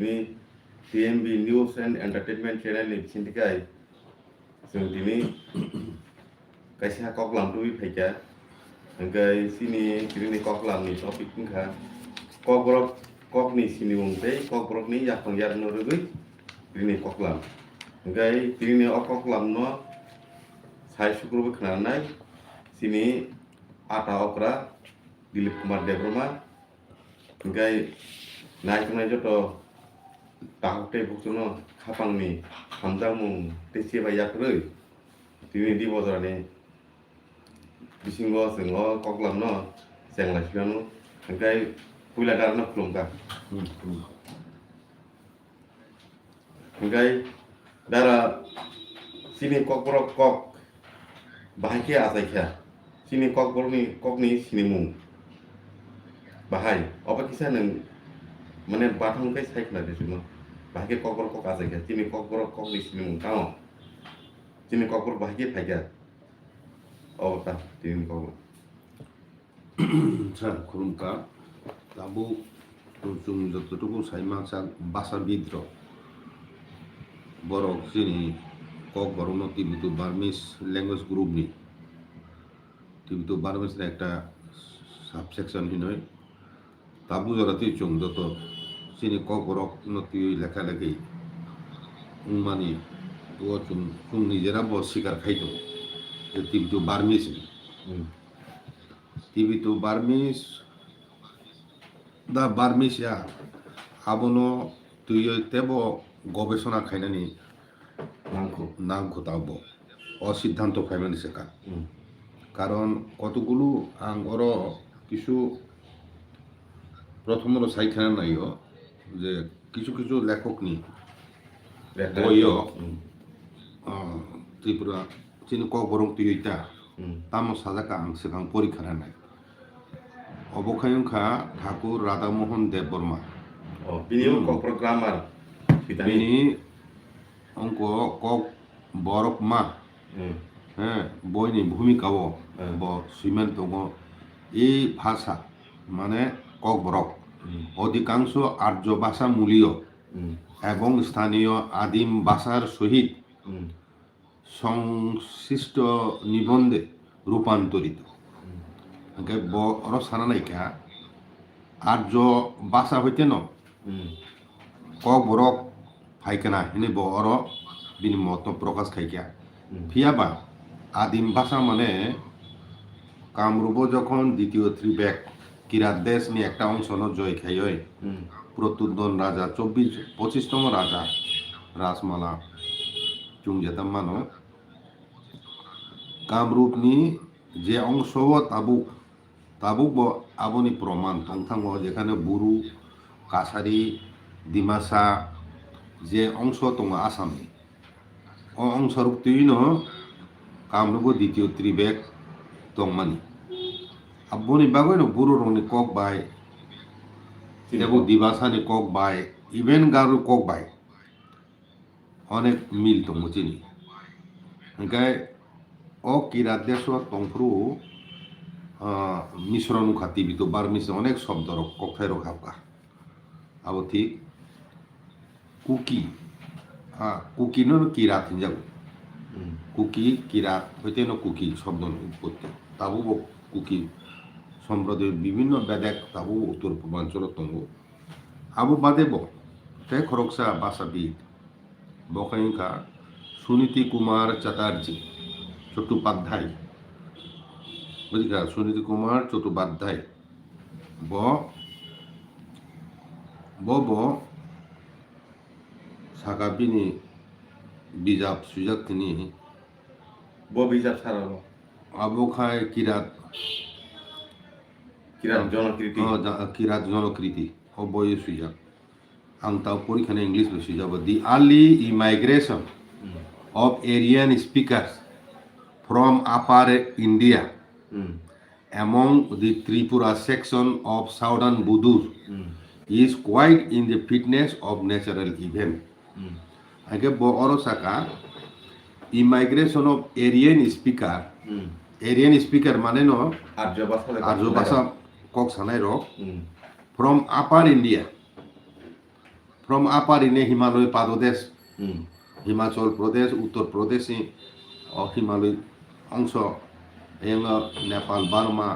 Ini TMB News and Entertainment Channel ni sintikai जों दिनै kaisa koklam tu faika angkai sini kini koklam ni topik ngka kokborok kokni sini wongte kokborok ni yaphang yar no rugui kini koklam angkai kini koklam no sai sukru khnanai sini ata okra Dilip Kumar Debroma angkai naik joto tahuk te buksuno khapang ni hamjang mung tesi ba yakrui tini di bozorane bisingo sengo koklam no sengla sianu angkai puila darno klungka angkai dara sini kokborok kok bahaya asaikia sini kokborok ni kokni sini mung bahai apa kisah neng mana batang kai sai kena disini bahaya kokborok kok asaikia sini kokborok kok di sini mung kau sini kokborok bahaya faika oh tak sini kokborok 자, 그러니까 나보 좀 저쪽으로 사이망상 바사비드로 Boro sini KOKBOROK টিভিটো Burmese language group নি টিভিটো Burmese একটা subsection হিনয় তাবু জরাতে চং যত sini KOKBOROK নতি লেখা লেখি উমানি তো চুং নিজেরা বস শিকার খাইতো যে টিভিটো বার্মিস টিভিটো বার্মিস দা বার্মিস ya abono তুই তেব গবেষণা খাইনানি নামখো তাবো অসিদ্ধান্ত ফাইমানি শেখা কারণ কতগুলো আঙ্গর কিছু প্রথম সাইখানা নাইও যে কিছু কিছু লেখক নি বইও ত্রিপুরা চিনি KOKBOROK তুইটা তামো সাজাকা আং সেখাং পরীক্ষা নাই অবখায়ংখা ঠাকুর Radhamohan Debbarma biniu kokborok grammar Bini ongko KOKBOROK ma বইনি ভূমিকাও ব সিমেন্ট এই ভাষা মানে KOKBOROK অধিকাংশ আর্য ভাষা মূলীয় এবং স্থানীয় আদিম ভাষার সহিত সংশ্লিষ্ট নিবন্ধে রূপান্তরিত বড় সানা নাইকা আর্য ভাষা হইতে ন KOKBOROK ফাইকেনা হিনি বড় বিনিমত প্রকাশ খাইকা ফিয়াবা আদিম ভাষা মানে কামরূপ যখন দ্বিতীয় ত্রিবেক কিরাত দেশ নিয়ে একটা অংশ জয় খাই প্রত্যুদন রাজা 25তম রাজা রাসমালা চুংজেতাম মানো কামরূপ নি যে অংশ তাবুক তাবুক আবনি প্রমাণ থংথাং যেখানে বুরু কাছারি ডিমাসা যে অংশ দङ আসামনি অ অংশরূপ তুইনো কামরূপ দ্বিতীয় ত্রিবেক দংমানি আবনি বাগৈনো বুরু রংনি কক বাই এবং দিবাসানি কক বাই ইভেন গারু কক বাই অনেক মিল দङ চিনি ওংকাই ও কিরাত দেশ দংফ্রু মিশ্রণ খাতি বিতো বার্মিস অনেক শব্দ কক ফেরো খাবকা আবো ঠিক কুকি কুকি নো কিরাত হিনজাগো কুকি কিরাত হইতে ন কুকি শব্দ উৎপত্তি তাবু কুকি সম্প্রদায়ের বিভিন্ন বেদেক তাবু উত্তর পূর্বাঞ্চল দङ আবো বাদেব তে খরকসা ভাষাবিদ বখাইংখা সুনীতি কুমার চ্যাটার্জি চট্টোপাধ্যায় বুঝিকা সুনীতি কুমার চট্টোপাধ্যায় ব সাকাবিনি বিজাব সুজাক তিনি bijak saralo আবখায় কিরাত জনকৃতি কিরাত জনকৃতি ও বই সুজাক আং তাও পরীক্ষানে ইংলিশ সুজাব the early immigration of Aryan speakers from upper India among the Tripura section of southern Budur is quite in the fitness of natural event. Age Boro Saka immigration of Aryan speaker মানে ন আর্য ভাষা cock Sanai rock from upper India from upper in Himalaya Padodesh, hmm Himachal Pradesh, Uttar Pradesh, Himalaya অংশ yang Nepal Burma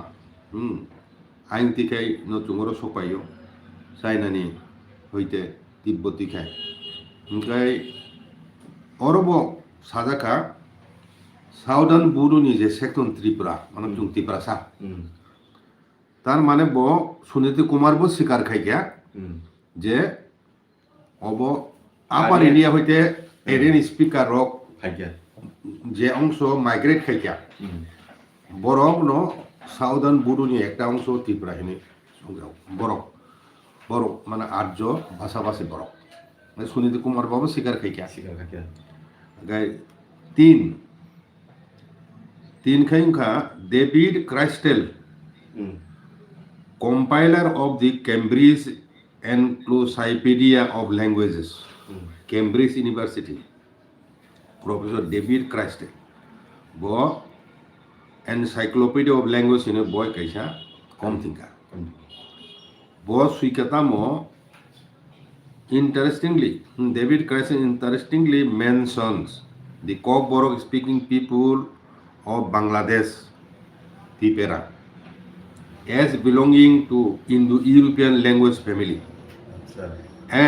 aing tikai no tungoro sopayo China ni hoite Tibbeti khai ओमफ्राय अरबो साजाखा southern बुरुनि जे sexton Tripura माने जों त्रिपुरासा হুম तार माने बो सुनीति कुमार बो स्वीकार खाइया হুম जे अब आपार एरिया होइते एरियन स्पीकार रक ফাইকা जे अंश माइग्रेट खाइया হুম बरक न साउदार्न बुरुनि एकटा अंश त्रिपुरा हिनि संग्राव बरक बरक माने आर्य भाषाभाषी बरक सुनीति कुमार बाबू स्वीकार खाइया সিকার খাইকা गाय तीन खाइंखा डेविड क्राइस्टेल হুম compiler of the Cambridge Encyclopedia of Languages, Cambridge University, Professor David Christie. Bo Encyclopedia of Language in a boy kaisa kom thinka. Bo suikatamo interestingly, David Christie interestingly mentions the KOKBOROK speaking people of Bangladesh, Tipera, as belonging to Indo-European language family আচ্ছা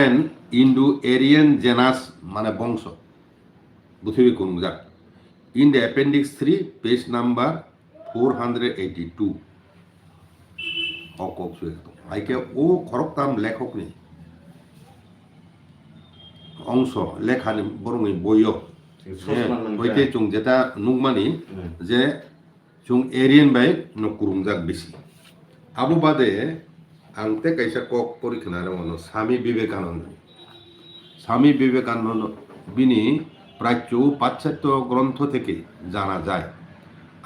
and Indo-Aryan genus মানে বংশ বুঝবি কোন যাক in the appendix 3 page number 482 অকক সুয়েতো আইকে ও খরকতাম লেখক নি অংশ লেখানি বরং বইয় হইতে চুং যেটা নুকমানি যে চুং এরিয়ান বাই নকুরুংজাক বেশি আবু বাদে আংতে কাইসা কক পরীক্ষার মনো স্বামী বিবেকানন্দ বিনি প্রাচ্য পাশ্চাত্য গ্রন্থ থেকে জানা যায়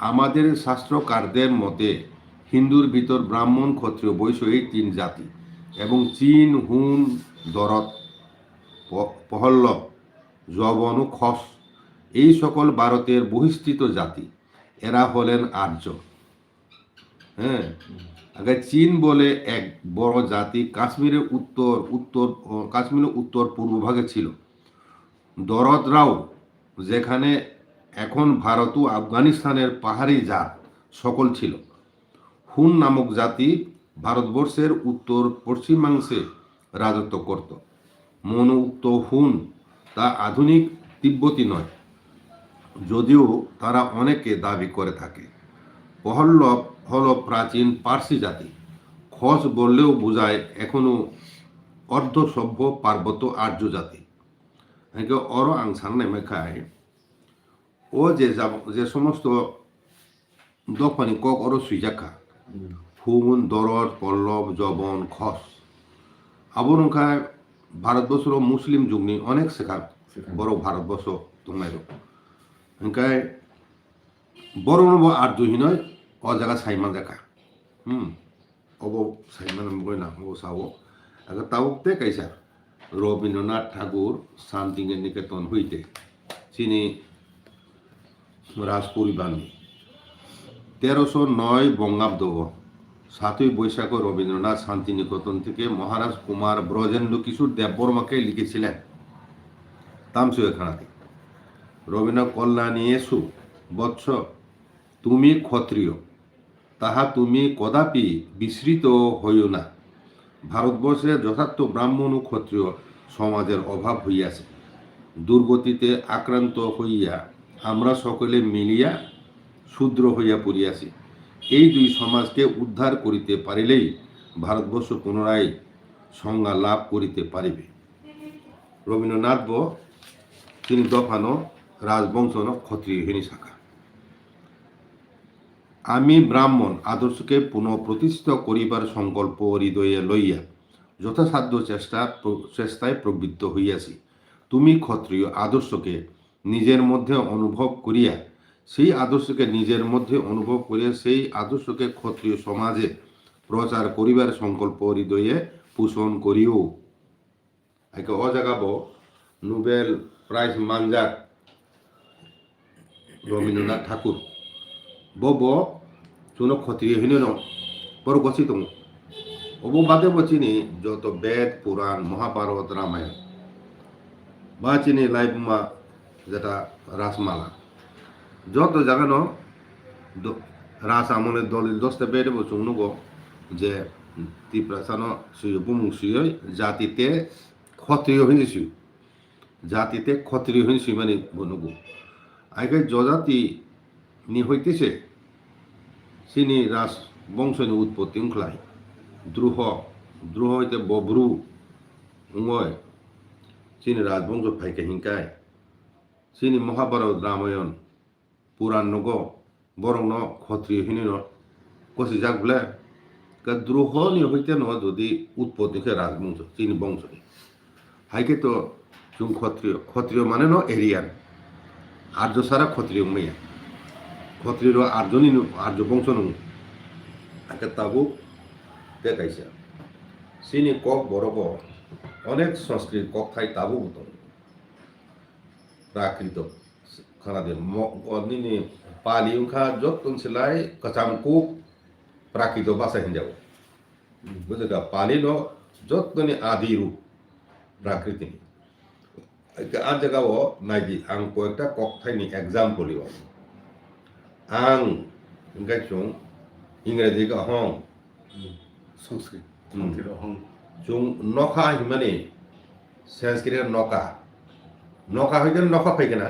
আমাদের শাস্ত্রকারদের মতে হিন্দুর ভিতর ব্রাহ্মণ ক্ষত্রিয় বৈশ্য এই তিন জাতি এবং চীন হুন দরত পহল্লব যবন ও খস এই সকল ভারতের বহিষ্কৃত জাতি এরা হলেন আর্য হ্যাঁ আগে চীন বলে এক বড় জাতি কাশ্মীরের উত্তর পূর্ব ভাগে ছিল দরদরাও যেখানে এখন ভারত ও আফগানিস্তানের পাহাড়ি জাত সকল ছিল হুন নামক জাতি ভারতবর্ষের উত্তর পশ্চিমাংশে রাজত্ব করত মনোউক্ত হুন তা আধুনিক তিব্বতী নয় যদিও তারা অনেকে দাবি করে থাকে পহল্লব হল প্রাচীন পার্সি জাতি খস বললেও বোঝায় এখনো অর্ধসভ্য পার্বত্য আর্য জাতি অর আং সাননাय মেখায় ও যে সমস্ত দফানি কক অর সুইজাখা হুন দরদ পল্লব যবন খস আবরংখায় ভারতবর্ষ মুসলিম যুগনি অনেক শেখা বড় ভারতবর্ষ দंनाय ओंखाय बर' आर्য हिनय अ जागा साइमान जाखा अब साइमान गयना अब सावो आगे तावुकते कैसा रवीन्द्रनाथ ठाकुर शांति निकेतन हইতে চিনি রাজ পরিবারনি 1309 বঙ্গাব্দ 7ই বৈশাখ রবীন্দ্রনাথ শান্তিনিকেতন থেকে মহারাজ কুমার ব্রজেন্দ্র কিশোর দেববর্মাকে লিখেছিলেন তামসু এখানে রবীন্দ্র কল্যাণীয়েষু বৎস তুমি ক্ষত্রিয় তাহা তুমি কদাপি বিস্মৃত হইও না ভারতবর্ষে যথার্থ ব্রাহ্মণ ও ক্ষত্রিয় সমাজের অভাব হইয়াছে দুর্গতিতে আক্রান্ত হইয়া আমরা সকলে মিলিয়া শূদ্র হইয়া পড়িয়াছি এই দুই সমাজকে উদ্ধার করিতে পারিলেই ভারতবর্ষ পুনরায় সংজ্ঞা লাভ করিতে পারিবে রবীন্দ্রনাথ তিনি দফানো রাজবংশ ক্ষত্রিয় হিনী শাখা আমি ব্রাহ্মণ আদর্শকে পুনঃপ্রতিষ্ঠিত করিবার সংকল্প হৃদয়ে লইয়া যথাসাধ্য চেষ্টায় প্রবৃত্ত হইয়াছি তুমি ক্ষত্রিয় আদর্শকে নিজের মধ্যে অনুভব করিয়া সেই আদর্শকে ক্ষত্রিয় সমাজে প্রচার করিবার সংকল্প হৃদয়ে পোষণ করিও একে অজাগাব নোবেল প্রাইজ মানজাক রবীন্দ্রনাথ ঠাকুর বব চুনো ক্ষত্রিয় হিন বড় গছি দङ ওবো বাদে চিনি যত বেদ পুরাণ মহাভারত রামায়ণ বা চিনি লাইবুমা যেটা রাসমালা যত জায়গানো রাস আমলের দলিল দশটা বেদ বছর নগো যে তিপ্রাসানো সুয় বুমুং সুয় জাতিতে ক্ষত্রিয় হইনি জাতিতে ক্ষত্রিয় হইনি মানে বনগো আগে জজাতি নি হইতেছে সিনি রাস বংশনি উৎপত্তি উংখলাই দ্রুহ হইতে বব্রু উঙ্গয় সিনি রাজবংশ ফাইকে হিংকায় সিনি মহাভারত রামায়ণ পুরাণ নগ বরং ন ক্ষত্রিয় হিনি ন কষি যাক বলে দ্রোহ নি হইতে ন যদি উৎপত্তিকে রাজবংশ চিনি বংশ হাইকে তো जों ক্ষত্রিয় মানে ন এরিয়ান আর্য সারা ক্ষত্রিয় মেয়া ক্ষত্রিয় আর্য বংশ নং আগে তাবু দেখাইছে সিনি কক বরক অনেক সংস্কৃত কক থাই তাবু মতন প্রাকৃত খানাদের নিনি পালি উংখা যতন সেলাই কাচামকু প্রাকৃত ভাষা হিনজাও বুঝলে পালি ন যতনি আদি রূপ প্রাকৃতি আর জায়গাও নাইজি আং কয়েকটা কক থাইনি এক্সাম্পল আং চুং ইংরেজিকে হং সংস্কৃত হং চুং নখা মানে সংস্কৃত নকা নকা হইতে নখা ফাইকে না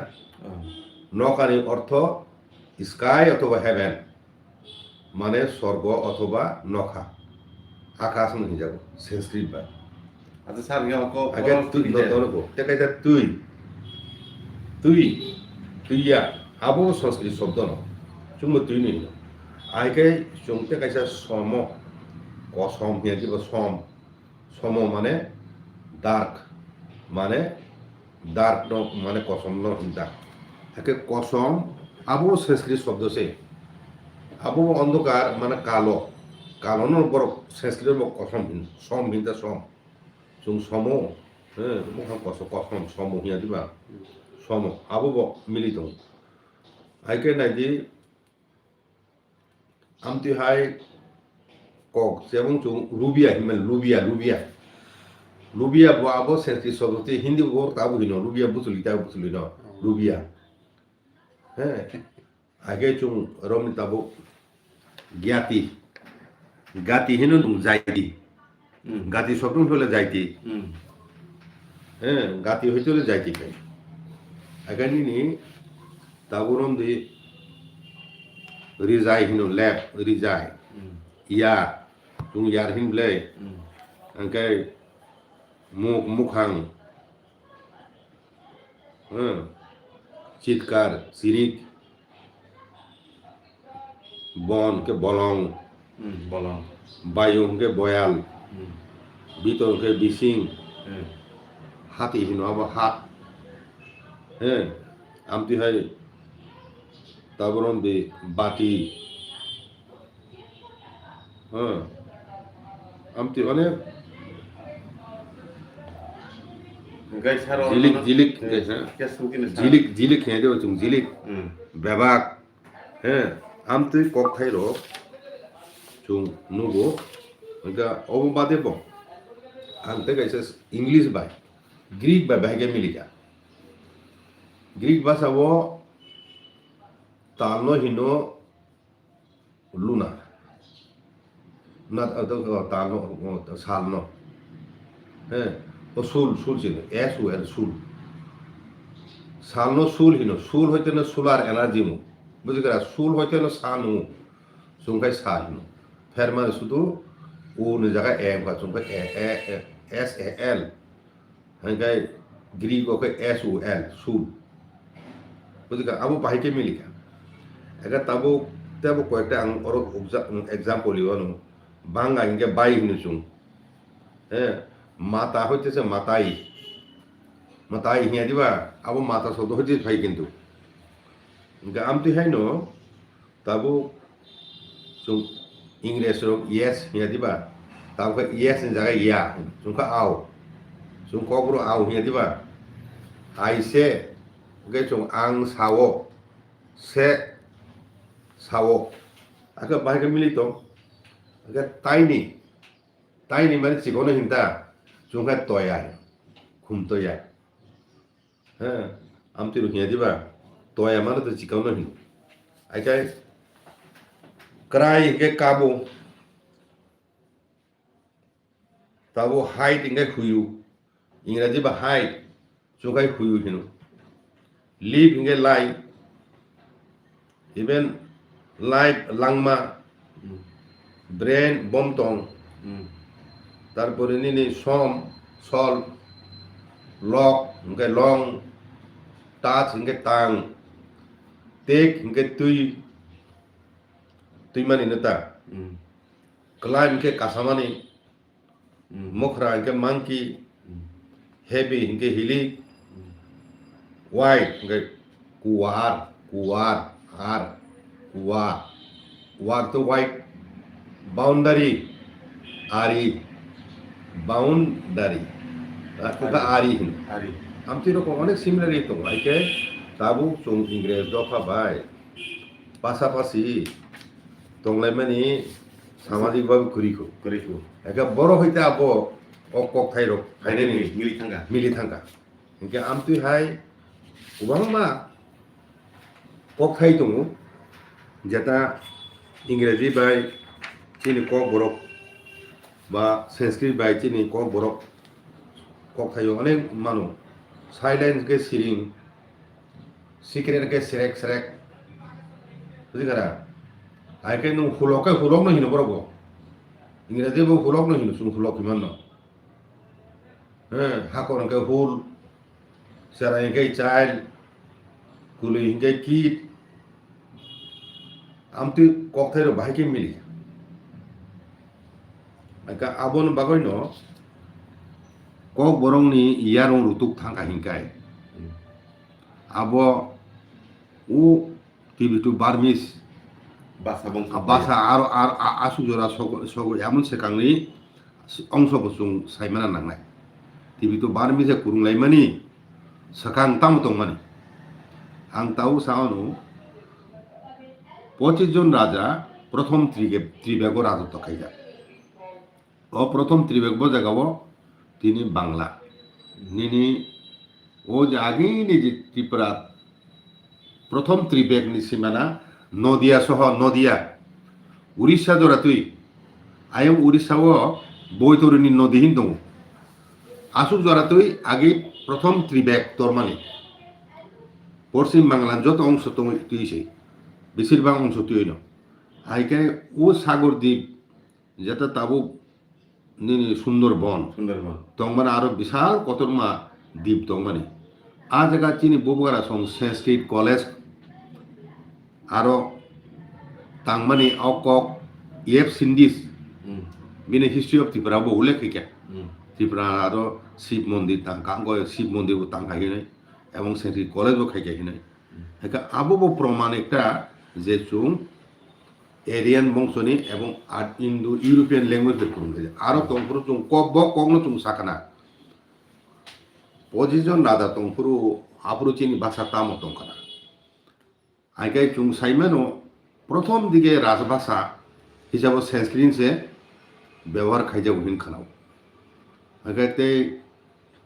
নকানি অর্থ স্কাই অথবা হেভেন মানে স্বর্গ অথবা নখা আকাশ মনে যাব সংস্কৃত বা আচ্ছা স্যার আগে তুই নতনকো তেকাইতা তুইয়া আবো সংস্কৃত শব্দ ন চুম তুই নি আইকে চুংতে কাইসা সম কসম হিয়া দিব সম মানে ডার্ক মানে ডার্ক ন মানে কসম ন ডার্ক একে কসম আবো সংস্কৃত শব্দ সে আবো অন্ধকার মানে কালো কালো ন বড় সংস্কৃত কসম সম হিন্দা সম जों समो मोखां कसम समो हिया दिबा समो आबो मिली दं आइके नाइदि आमति हाय कक जेबं जों रुबिया हिमन लुबिया बो आबो सेंसि सबति हिंदी बो ताबो हिनो लुबिया बुसुलि न लुबिया आगे जों रमनि ताबो गाति हिनो दं जायदि গাতি শব্দ হলে যাইতি গাতি হইতে যাইতি খাই আগানি তাবরম দি রিজাই হিনো ল্যাব রিজাই ইয়ার তুং ইয়ার হিন ব্লে আঙ্কাই মুখাং চিৎকার সিরিক বন কে বলং বায়ুং কে বয়াল ভিতর কে বিসিং হাতি হিনো আবার হাত আমতি হয় তারপর বাতি আমতি অনেক জিলিক খেয়ে দেবো তুমি জিলিক বেবাক আমতি কক খাই rho chung nugo nga obade bo ante kaisa english by greek by bhage milika greek bhasha wo talno hino luna na talno salno o sul chine sul salno sul hino sul hoite na solar energy mu bujhigara sul hoite na sanu sungkai sa hino ফেরমান শুধু ও জায়গায় এম কাজ S A L হাঙ্গাই Greek ওকে S O L সুল বুঝলি আবু বাহিকে মিলিকা এটা তাবো কয়েকটা ওর এক্সাম্পল ইউনো বাংলা হিংকে বাই হিনুচুং মাতা হইতেছে মাতাই হিয়া দিবা আবু মাতা শব্দ হইতে ভাই কিন্তু আমতি হাইন তাবো इंग्लिश yes हिया दिबा ताबो yes नि जगह या जोंखा आव जों कब्र आव हिया दिबा आइसे गे जों आं सावो से सावो आके बाहाय मिलितो आके তাই নি মানে চিকনো হিন্তা চুংখাই তয়াই খুম তয়াই হ্যাঁ আমতি রুহিয়া দিবা তয়া মানে তো চিকনো হিন আইকাই ক্রাই হিংকে কাবো তাবো হাইট হিংকে খুইউ ইংরাজি বা হাইট চুংখাই খুইউ হিনো লিভ হিংকে লাই ইভেন লাইফ লাংমা ব্রেন বমটং তারপরে নিনি সম সল লক হিংকে লং টাচ হিংকে তাং টেক হিংকে তুই তুই মানে নেতা ক্লাইম হিংকে কাসামানি মুখরা হিংকে মাংকি হেভি হিংকে হিলি ওয়াইড হিংকে কুয়ার কুয়ার আর কুয়া ওয়ার তো হোয়াইট বাউন্ডারি আরি বাউন্ডারি আরি Hari. আমতি রকম অনেক সিমিলারি তো আইকে তাবু চং ইংরেজ দফা বাই পাশাপাশি তংলাই মানে সামাজিকভাবে ঘুরিখো Koriku. একা বড় হইতে আবো কক থাই রক Hari ni milik tangga. মিলি থাকা ইনকে আমতুই হাই উবাংমা কক থাই দङ যেটা ইংরেজি বাই চিনি কক বরক বা সংস্কৃত বাই চিনি কক বরক কক থাইও অনেক মানুষ সাইলেন্স কে সিরিং সিক্রেট কে সেরেক সেরেক বুঝিকারা আইকে নু হুলকে হুলক নহিনো বরক ইংরেজি বো হুলক নহিনো সুন হুলক কিমান ন হ্যাঁ হাকর কে হুল সেরাই কে চাইল্ড কুলি কে কিট আমতি কক থাইরো ভাইকে মিলি আইকা আবন বাগৈন cock বরংনি ইয়ারং रुतुक थांखा हिंखाय abo u tibitu barmis Bahasa bangsa. bahasa ar asu jora sogo emun sekangni অংশ বসুং সাইমানা নাংনাই tibitu barmise kurunglai mani sakang tam tong mani ang tau saonu 25 জন রাজা প্রথম ত্রিবেগ রাজত্ব খাইজা ও প্রথম ত্রিবেগ জাগাবো তিনি বাংলা নিনি ও যে আগেই যে ত্রিপুরা প্রথম ত্রিবেগ সীমানা নদিয়া সহ নদিয়া উড়িষ্যা জোড়া তুই আয়ং উড়িষ্যাও বৈতরণী নদীহীন দङ আসুক জোড়া তুই আগে প্রথম ত্রিবেগ তোর মানে পশ্চিম বাংলার যত অংশ তুই সেই বেশিরভাগ অংশ তুই ন আইকে ও সাগর দ্বীপ যেটা তাবু সুন্দরবন Sundarban. তংমানে আরো বিশাল কতরমা দ্বীপ তংমানে আ জায়গা চিনি ববগারা সং সংস্কৃত কলেজ আরো তাংমানে অকক এফ সিন্ডিস বিনে হিস্ট্রি অফ ত্রিপুরা বো উল্লেখ হইকা ত্রিপুরা আরো শিব মন্দির তাঙ্কাঙ্গ শিব মন্দির তাঙ্কাহিনাই এবং সংস্কৃত কলেজও খাইকাহিনাই একা আবো প্রমাণ একটা যে চুং এরিয়ান বংশনি এবং ইন্দো ইউরোপিয়ান ল্যাঙ্গুয়েজের করুন আরো তংপুর চুং কগ্ন চুং সাকানা 25 জন রাজা তংপুরু আপুরু চিনি ভাষা তামো তংকানা আইকাই চুং সাইমেনো প্রথম দিকে রাজভাষা হিসাবে সংস্কৃত সে ব্যবহার খাইজা উহিন খানাও আইকাইতে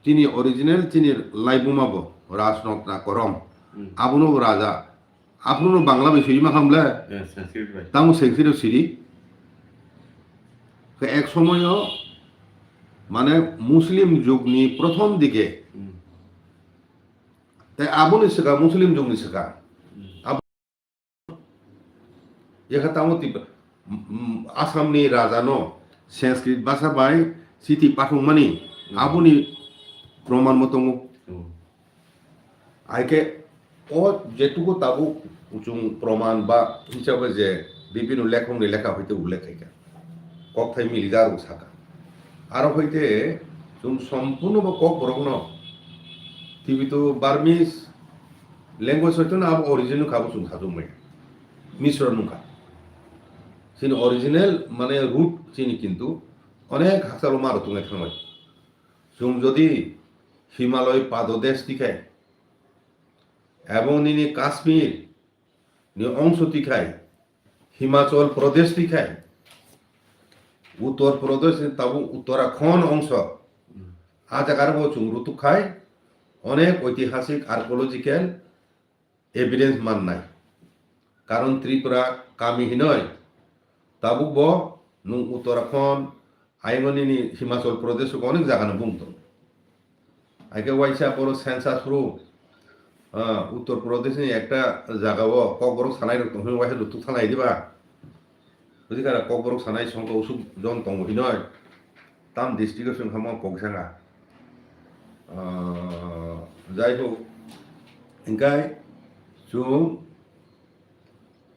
চিনি অরিজিনাল চিনি লাইবুমাবো রাজনক না করম আবুনো রাজা আপনার বাংলা বিষয় মা খামলে Sanskrit baik. তামু সংস্কৃত সিরি এক সময় মানে মুসলিম যুগনি প্রথম দিকে তাই আবুনি শেখা মুসলিম যুগনি শেখা এখা তামু আসামনি রাজানো সংস্কৃত ভাষা বাই সিটি পাঠক মানি আবুনি প্রমাণ মতো আইকে ও যেটুকু তাবু উচুং প্রমাণ বা হিসাবে যে বিভিন্ন লেখকনি লেখা হইতে উল্লেখ হইকা কক থাই মিলিদার সাকা আরো হইতে চুং সম্পূর্ণ বা কক বরগ্ন টিভি তো বার্মিস ল্যাঙ্গুয়েজ হইতো না অরিজিনাল খাবো চুং খাজুং মাই মিশ্রণ নুখা চিনি অরিজিনাল মানে রুট চিনি কিন্তু অনেক হাজারো মারো তুমি থামাই চুং যদি হিমালয় পাদদেশ দিখায় এবং নিনি কাশ্মীর অংশ তিখায় হিমাচল প্রদেশ তিখায় উত্তরপ্রদেশ তাবু উত্তরাখণ্ড অংশ আজ আগারবো চুংরুতু খাই অনেক ঐতিহাসিক আর্কিওলজিক্যাল এভিডেন্স মাননাই কারণ ত্রিপুরা কামিহিনয় তাবুক ব নুং উত্তরাখণ্ড আইমনি হিমাচল প্রদেশ অনেক জায়গানো বুংতো আইকে ওয়াইসা পর সেন্সাস রু উত্তরপ্রদেশনি একটা জায়গাও ককবরক সানাই রক্ত ওয়াইসা লুতু সানাই দিবা বুঝি কারা ককবরক সানাই সংখ্যা উসুক জন তং হিনয় তাম ডিস্ট্রিক্টের সংখ্যা মা পগসাঙা যাই হোক ইনকাই চুং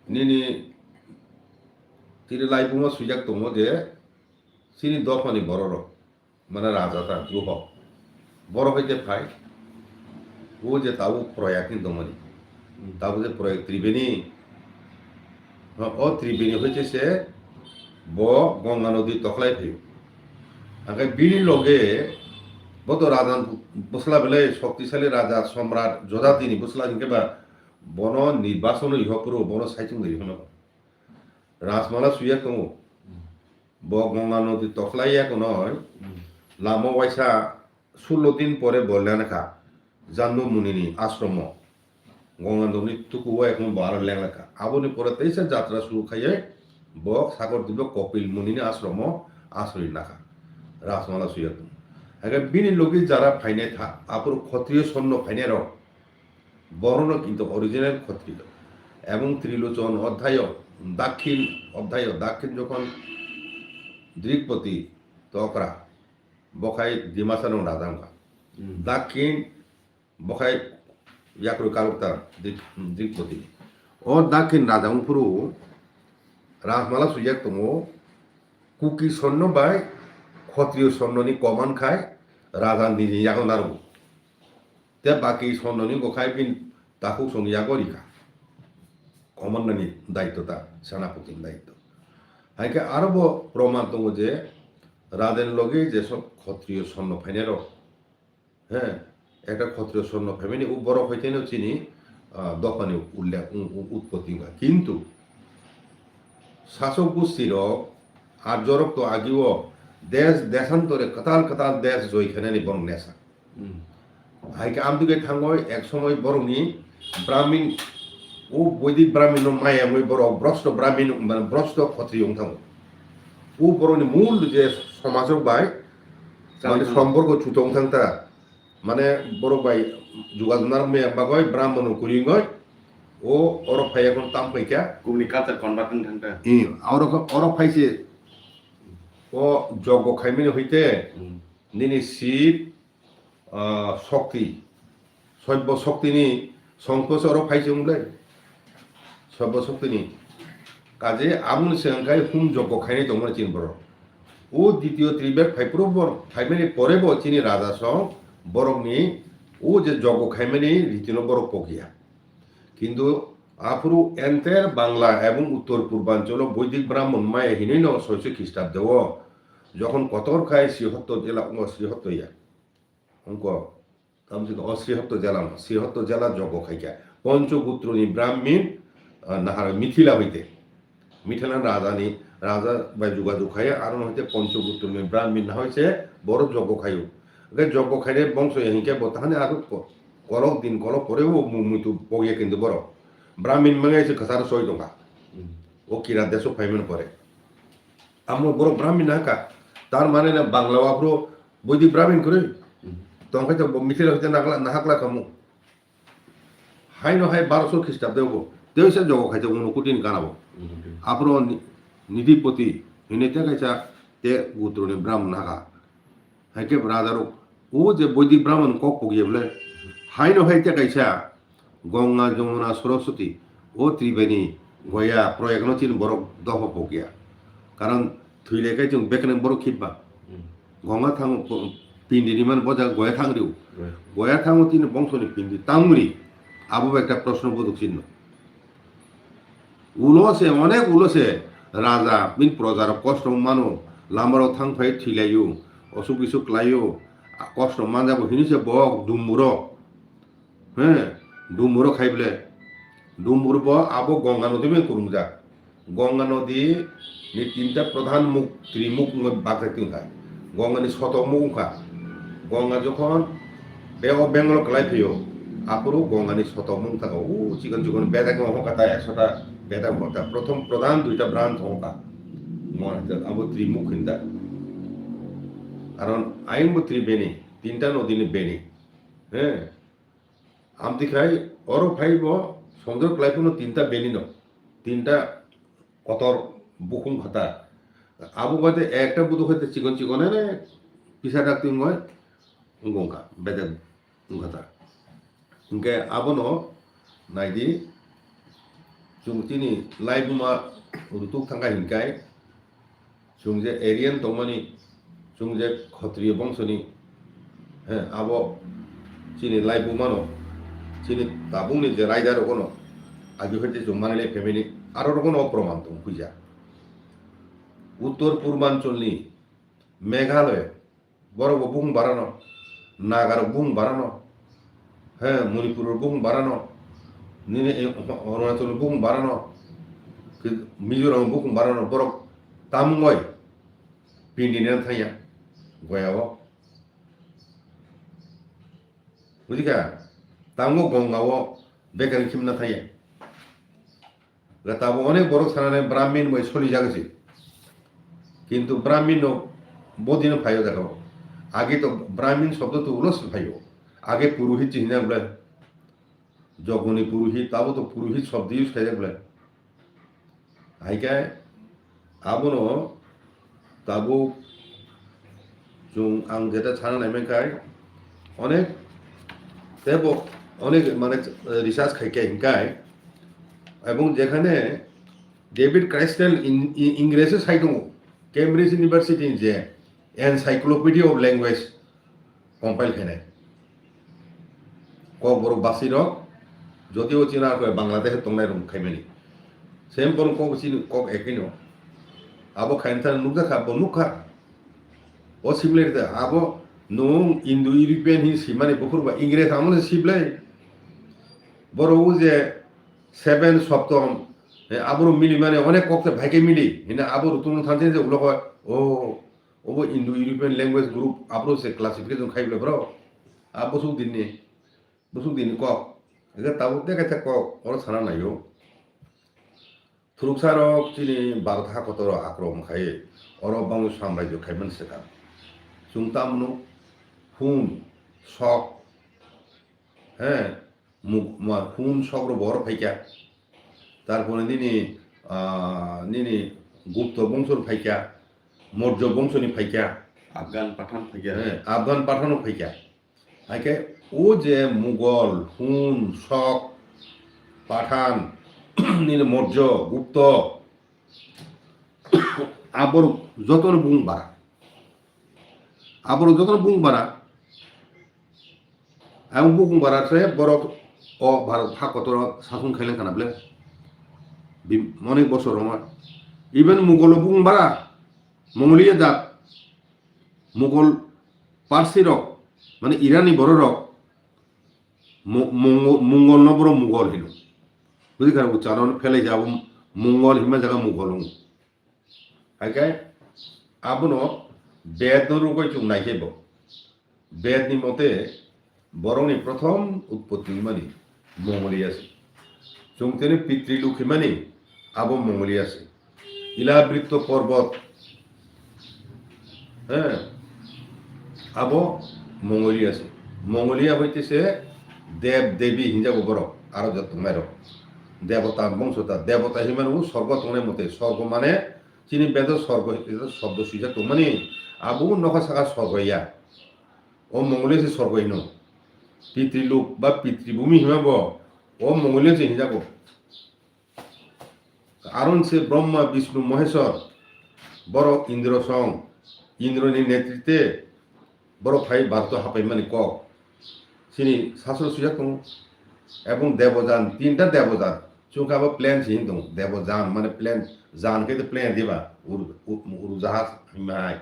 নিনি তিরি লাইফুমা সুইজাক দङ যে সিনি দফানি বড় মানে রাজাটা গ্রহ বড় হইতে ফাই ও যে তাও প্রয়াগ দমনি তাও যে প্রয়াগ ত্রিবেণী ও ত্রিবেণী হইতে সে ব গঙ্গা নদী তখলাই ফেয় আগে বিড়ি লগে বত রাজা বসলা বেলে শক্তিশালী রাজা সম্রাট যোধা তিনি বসলা কেবা বন নির্বাচন ইহপুর বন সাইচুং ইহন রাজমালা সুইয়া দङ ব গঙ্গা নদী তখলাই এক নয় লামো ওয়াইসা 16 দিন পরে বললেনখা জান্ন মুনিনি আশ্রম গঙ্গা নদী টুকুয়া এখন বার লেখা আবনি পরে তেইশে যাত্রা শুরু খাইয়ে বক সাগর দিব কপিল মুনিনি আশ্রম আশ্রয় নাখা রাজমালা সুইয়া দङ আগে বিনি লোকে যারা ফাইনে থা আপুর ক্ষত্রিয় সৈন্য ফাইনে রক বর্ণ কিন্তু অরিজিনাল ক্ষত্রিয় এবং ত্রিলোচন অধ্যায় দাক্ষিণ যখন দৃকপতি তকরা বখাই ডিমাসানো রাজাঙ্গা দাক্ষিণ বখাই ইয়াকুর কালুকতার দৃকপতি ও দাক্ষিণ রাজাংপুরু রাজমালা সুইয়াক দङ কুকি সৈন্য বাই ক্ষত্রিয় সৈন্যনি কমান খায় রাজা নিজে ইয়াগো নারবো তে বাকি সৈন্যনি গখাই বিন তাকু সঙ্গিয়াগো রিখা কমান্ডানি দায়িত্বটা সেনাপতির দায়িত্ব হাইকে আরব প্রমাণ দङ যে রাজের লগে যেসব ক্ষত্রিয় সৈন্য ফাইনেরও হ্যাঁ একটা ক্ষত্রিয় সৈন্য ফ্যামিলি বড় হইতেও চিনি দফানি উল্লেখ উৎপত্তি হয় কিন্তু শাসক গোষ্ঠীর আর্যরক তো আগেও দেশান্তরে কাতাল দেশ জয়খানে বরং নেশা হাইকে আমদিকে থাঙ্গয় এক সময় বরংনি ব্রাহ্মণ ও বৈদিক ব্রাহ্মণ মায়া মই বড় ভ্রষ্ট ব্রাহ্মণ মানে ভ্রষ্ট ক্ষত্রিয় থাঙ্গ ও বরংনি মূল যে সমাজক বাই মানে সম্পর্ক ছুটং থাংতা মানে বড় বাই যোগাযোগনার মেয়ে বাগয় ব্রাহ্মণ কুরিঙ্গয় ও অরব ফাই এখন তাম ফাইকা কুমনি কাতার কনভার্টন থাংতা অরব ফাইছে ও যজ্ঞ খাইমিনি হইতে নিনি শীত শক্তি সভ্য শক্তিনি সংকোচ অরব ফাইছে উমলাই সভ্য শক্তিনি কাজে আমুল সেঙ্গাই হুম যজ্ঞ খাইনি তোমরা চিন বড় ও দ্বিতীয় ত্রিবের ফাইপুর ফাইমেনি পরে চিনি রাজা সং বরংনি ও যে যজ্ঞ খাইমেনি রীতিন বড় প্রক্রিয়া কিন্তু আফরু এন্তের বাংলা এবং উত্তর পূর্বাঞ্চল বৈদিক ব্রাহ্মণ মায়ে হিনৈন 600 খ্রিস্টাব্দেও যখন কতর খায় শ্রীহত্ত জেলা শ্রীহত্ত ইয়া অঙ্ক অশ্রীহত্ত জেলা না শ্রীহত্ত জেলা যজ্ঞ খাইকা পঞ্চগুত্রনি ব্রাহ্মণ নাহার মিথিলা হইতে মিথিলা রাজা বা যোগাযোগ খাই আর হইতে পঞ্চগুত্রনি ব্রাহ্মণ না হয়েছে বড় যজ্ঞ খাইও যজ্ঞ খাইলে বংশ হিংকে বতাহানে আর কলক দিন কলক পরেও মৃত্যু পগিয়ে কিন্তু বড় ব্রাহ্মণ মাঙাইছে খাসার 100 টাকা ও কিরা দেশ ফাইমেন পরে আমার বড় ব্রাহ্মণ নাকা তার মানে না বাংলা আপরো বৈদিক ব্রাহ্মণ করে তখন হয়তো মিথিলা হইতে নাহাকলা কামু হাই নহাই 1200 খ্রিস্টাব্দে হবো দেশে জগ খাইতে কোনো কুটিন কানাবো আপরো নিধিপতি হিনেতে খাইছা তে গুত্রনি ব্রাহ্মণ নাকা হাইকে রাজারো ও যে বৈদিক ব্রাহ্মণ কক পগিয়ে বলে হাই নহাইতে খাইছা গঙ্গা যমুনা সরস্বতী ও ত্রিবেণী গয়া প্রয়াগন চিন বড় দহ পগিয়া কারণ থুইলেখাই जों বেকনে বড় খিবা গঙ্গা থাং পিন্ডিনি মান বজা গয়া থাংরিও গয়া থাংও তিন বংশনি পিন্ডি তাংরি আবু একটা প্রশ্নবোধক চিহ্ন অনেক উলসে রাজা বিন প্রজার কষ্ট মানো লামারাও থাংফাই থিলাইও অসুখ বিসুখ লাইও কষ্ট মান যাব হিনিছে বক ডুমুর হ্যাঁ ডুমুর খাইবলে ডুমুর ব আবো গঙ্গা নদী মে করুম যা গঙ্গা নদী ni tinta প্রধান মুখ ত্রিমুখ বাগা তিনকা গঙ্গানি শত মুখা গঙ্গা যখন বেও বেঙ্গল ক্লাই ফিও আপরু গঙ্গানি শত মুখ থাকা ও চিকন চিকন বেদা হকাতা 100টা বেদা হতা প্রথম প্রধান দুইটা ব্রাঞ্চ হকা মনে আবু ত্রিমুখ হিন্দা কারণ আইন ত্রিবেণী তিনটা নদীনি বেণী হ্যাঁ আমতি খাই অর ফাইব সমুদ্র ক্লাইফুনো তিনটা বেণী ন তিনটা কতর বুকুম খাতা আবু বাদে একটা বুধ হইতে চিকন চিকন রে পিছা ডাকতে হয় গঙ্গা বেদে খাতা ইনকে আবনো নাইদি जों तिनी लाइबुमा रुतुक थांगा हिंकाय जों जे एरियन तमानि जों जे क्षत्रिय बंशनि हाँ आबो चिनी लाइबुमानो चिनी ताबुंनि जे राइडार कोनो आजु हते जों मानले फैमिली आरो कोनो प्रमाण दं फैजा उत्तर पूर्वांचलनि मेघालय बरबो बुं बारानो नागार बुं बारानो हाँ मणिपुर बुं बारानो নিনে অরুণাচল বুকুং বাড়ানো মিজোরাম বুকুং বাড়ানো বরক তামুঙ্গয় পিন্ডিনে থাইয়া গয়াও বুঝিকা তামুঙ্গ গঙ্গাও বেকার খিমনা থাইয়া তাবো অনেক বড় সানানে ব্রাহ্মণ বই চলি যাগেছে কিন্তু ব্রাহ্মণ বদিন ফাইও দেখো আগে তো ব্রাহ্মণ শব্দ তো উলস ফাইও আগে পুরোহিত চিহ্না বলে যখনই পুরোহিত তাবো তো পুরোহিত শব্দ ইউজ খাই বলে আইকায় আবনো তাবো जों आं যেটা ছাড়া নামেকাই অনেক দেব অনেক মানে রিসার্চ খাইকে হিংকাই এবং যেখানে ডেভিড ক্রাইস্টেল ইংরেজি সাই দङ কেমব্রিজ ইউনিভার্সিটি যে এনসাইক্লোপিডিয়া অফ ল্যাঙ্গুয়েজ কম্পাইল খাইনাय ককবরক বাসিরক যদিও চিনা বাংলাদেশে তংনাই রং খাইমানি সেম পর কক চিনি কক একিনো আবো খাইনতা নুকা খাবো নুকা ও সিবলেতে আবো নং ইন্দো ইউরোপিয়ান হি সিমানি বকুরবা ইংরেজ আমলে সিবলে বড় যে 7 সপ্তম আবরো মিলি মানে অনেক ককতে ভাইকে মিলি হিনা আবরো তুমি থানছে যে উলো ও ওবো ইন্দো ইউরোপিয়ান ল্যাঙ্গুয়েজ গ্রুপ আবরো সে ক্লাসিফিকেশন খাইবলে ব্রো আবসু দিন কক এগা তাবো দেখাতে কক ওর ছানা নাইও থুরুকসারক চিনি ভারত হাকতর আক্রমণ খায়ে অরব বাংলা সাম্রাজ্য খাইমান সেকা সুংতামনু হুন শক হ্যাঁ হুন শক্র বড় ফাইকা তারপরে নিনি গুপ্ত বংশর ফাইকা মৌর্য বংশনি ফাইকা আফগান পাঠান ফাইকা হ্যাঁ আফগান পাঠানো ফাইকা আইকে ও যে মুঘল হুন শক পাঠান নিলে মৌর্য গুপ্ত আবর যতন বুং বাড়া আবর যতন বুং বাড়া এবং বুং বাড়াছে বড় ও ভারত হাকতর শাসন খাইলেন কানা বলে অনেক বছর আমার ইভেন মুঘল বুং বাড়া মঙ্গলীয় জাত মুঘল পার্সি রক মানে ইরানি বড় রক মঙ্গল ন বড় মুঘল হিল বুঝি খারাপ উচ্চারণ ফেলে যাব মঙ্গল হিমা জায়গা মুঘল আগে আবনো বেদ রূপে চুং নাইকেব বেদনি মতে বরংনি প্রথম উৎপত্তি মানে মঙ্গলী আছে চুং তেনে পিতৃলোক হিমানি আবো মঙ্গলী আছে ইলাবৃত্ত পর্বত হ্যাঁ আবো মঙ্গলী আছে মঙ্গলীয়া হইতেছে দেব দেবী হিঞ্জাব বড় আরো যত মের দেবতা বংশতা দেবতা হিমানু স্বর্গ তংনে মতে স্বর্গ মানে চিনি বেদ স্বর্গ শব্দ সুইজা তো মানে আবু নখা সাকা স্বর্গ ইয়া ও মঙ্গলীয় স্বর্গ হিন পিতৃলোক বা পিতৃভূমি হিমাব ও মঙ্গলীয় হিঞ্জাব আরণ সে ব্রহ্মা বিষ্ণু মহেশ্বর বড় ইন্দ্র সং ইন্দ্রনি নেতৃত্বে বড় ভাই ভারত হাপাই মানে কক চিনি শাস্ত্র সুইজা দङ এবং দেবযান তিনটা দেবযান চুকা আবার প্লেন সিন দङ দেবযান মানে প্লেন যান কে প্লেন দিবা উড়োজাহাজ হিমাই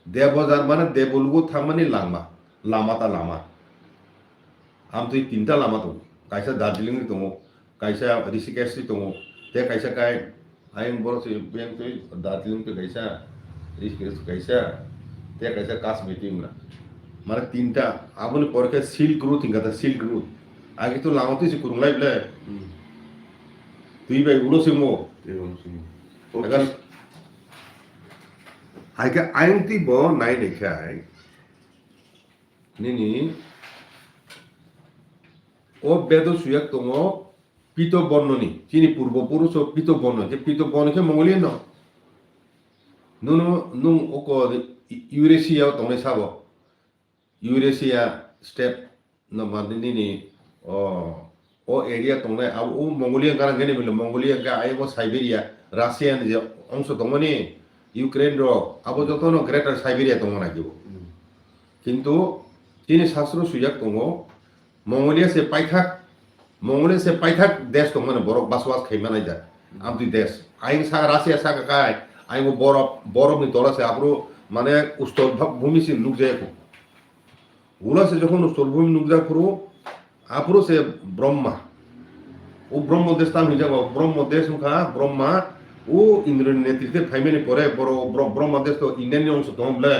দেবযান মানে দেবলুগো থামানি লামা লামাতা লামা আম তুই তিনটা লামা দङ কাইসা দার্জিলিং দङ কাইসা ঋষিকেশ দङ তে কাইসা কাই Aing Boro si yang tu Darjeeling tu kaisa, Rishikesh kaisa, dia kaisa kas meeting lah. Mana tinta, apa ni porke Silk Route tinggal tu Silk Route. Agi tu lama tu si kurung live le. Tu ibai ulo si mo. Agar Agar aing ti bo nai dekai. Nini ও বেদ সুয়াক তঙ্গ পিত বর্ণনি চিনি পূর্বপুরুষ ও পিত বর্ণ যে পিত বর্ণকে মঙ্গলীয় ন নুন নুন ওক ইউরেশিয়া তঙ্গে সাব ইউরেশিয়া স্টেপ নমাদিনি ও এরিয়া তঙ্গে আব ও মঙ্গলীয় গান গেনি বলে মঙ্গলীয় গা আইব সাইবেরিয়া রাশিয়ান যে অংশ তঙ্গনি ইউক্রেন র আব যত ন গ্রেটার সাইবেরিয়া তঙ্গ নাকিব কিন্তু চিনি শাস্ত্র সুয়াক তঙ্গ Mongolia se paithak desh to mana borok baswas khaima nai da amti desh aing sa Russia sa kai aing borok ni tola se apro মানে স্থলভাগ ভূমি সে লুক যায় কো ওলা সে যখন স্থলভূমি লুক যায় পুরো আপরো সে ব্রহ্মা ও ব্রহ্ম দেশ তাম হই যাবো ব্রহ্ম দেশ মুখা ব্রহ্মা ও ইন্দ্রের নেতৃত্বে ফাইমেনি পরে বড় ব্রহ্ম দেশ তো ইন্ডিয়ান অংশ তমলে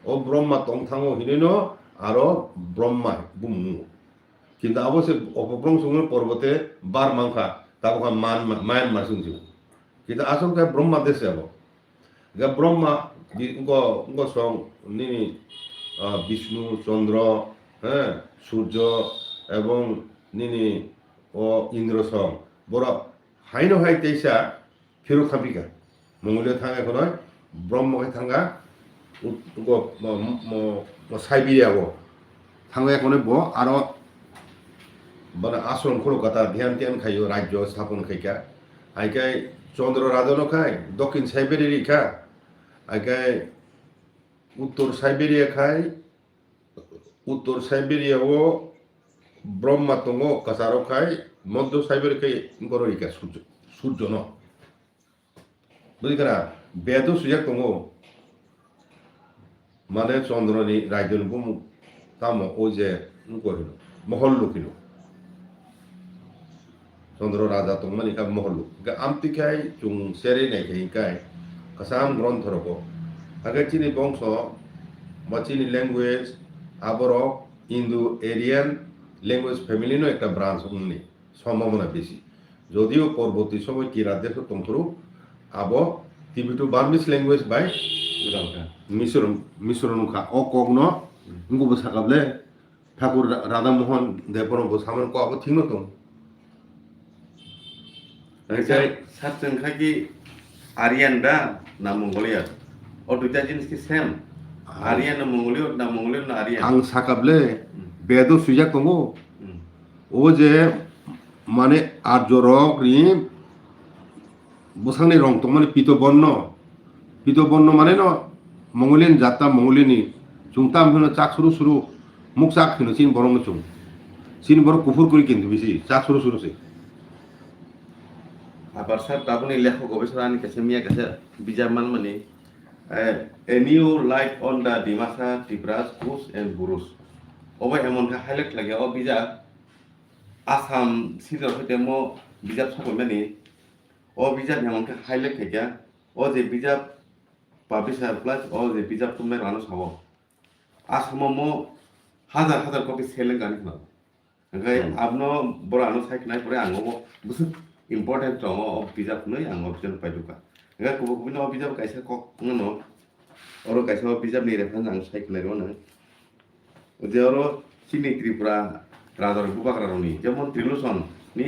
ও ব্রহ্মা তং থাঙ্গো হিনেনো আরো ব্রহ্মা বুমু কিন্তু অবশ্যই অপভ্রংশ পর্বতে বার মাংখা তারপর মায়ান মাসুংছি কিন্তু আসল ব্রহ্মা দেশে যাব ব্রহ্মা সং নিনি বিষ্ণু চন্দ্র হ্যাঁ সূর্য এবং নিনি ও ইন্দ্র সং বড় হাইন হাই তেইসা ফেরো খাপিকা মঙ্গলীয় থাঙ্গা এখন ব্রহ্মকে থাঙ্গা সাইবেরিয়াব থাঙ্গা এখন ব আরো মানে আশ্রম কলকাতা ধ্যান ধ্যান খাইও রাজ্য স্থাপন খাইকা আইকাই চন্দ্র রাজন খাই দক্ষিণ সাইবেরিয়া খা আইকাই উত্তর সাইবেরিয়া খাই উত্তর সাইবেরিয়াও ব্রহ্মা তঙ্গ কাছারো খাই মধ্য সাইবেরিয়া খাই গরিকা সূর্য ন বুঝিকারা বেদ সুজাক তঙ্গ মানে চন্দ্রনি রাজ্য তাম ও যে কহিল মহল লুকিল চন্দ্র রাজা তংমানি কা মহল আমতিকাই চুং সেরে নাইকাই কাসাম গ্রন্থ রব আগে চিনি বংশ বা চিনি ল্যাঙ্গুয়েজ আবরক ইন্দো এরিয়ান ল্যাঙ্গুয়েজ ফ্যামিলিনো একটা ব্রাঞ্চ উনি সম্ভাবনা বেশি যদিও পরবর্তী সময় কি রাজ্যের তন্ত্র আব টিভিটু বার্মিস ল্যাঙ্গুয়েজ বাই মিশ্রণ খা অকগ্ন গুবো সাকাবলে ঠাকুর রাধামোহন দেবরঙ্গ সামন ক আবো ঠিক নতুন সাতজন খাকি আরিয়ান দা না মঙ্গোলিয়া ও দুইটা জিনিস কি সেম আরিয়ান না মঙ্গোলিয়া না আরিয়ান আং সাকাবলে বেদ সুজাক তঙ্গ ও যে মানে আর্যরক রি বসাংনি রং তো মানে পিতবর্ণ মানে ন মঙ্গোলিয়ান জাতা মঙ্গোলিয়ানি চুংতাম হলো চাক শুরু মুখ চাক হলো চিন বরং চুং চিন বড় কুফুর করি কিন্তু বেশি চাক শুরু সে আবার স্যার আপনি লেখক গবেষণা আনি কাছে মিয়া কাছে বিজামান মানে a new light on the Dimasa Tripuras কুস এন্ড বুরুস অবাই এমন হাইলাইট লাগে ও বিজা আসাম সিজর হইতে মো বিজাব সাকল মানে ও বিজাব এমন হাইলাইট থাকে ও যে বিজাব পাবলিশার প্লাস ও যে বিজাব তুমি রানো সাব আসামও মো হাজার কপি সেলেন গানি না ओमफ्राय आपनो बरानो सायखनाय परे आङो बुसु इम्पोर्टेन्ट दङ बिजाब नै आङो बिजाब पाइदुका ओमफ्राय गुबुन बिजाब कायसा कक ननो अरो कायसा बिजाब नि रेफारेन्स आं सायखनाय दङ जे अरो सिनि त्रिपुरा राजार बुबाग्रानि जेमन त्रिलोचन नि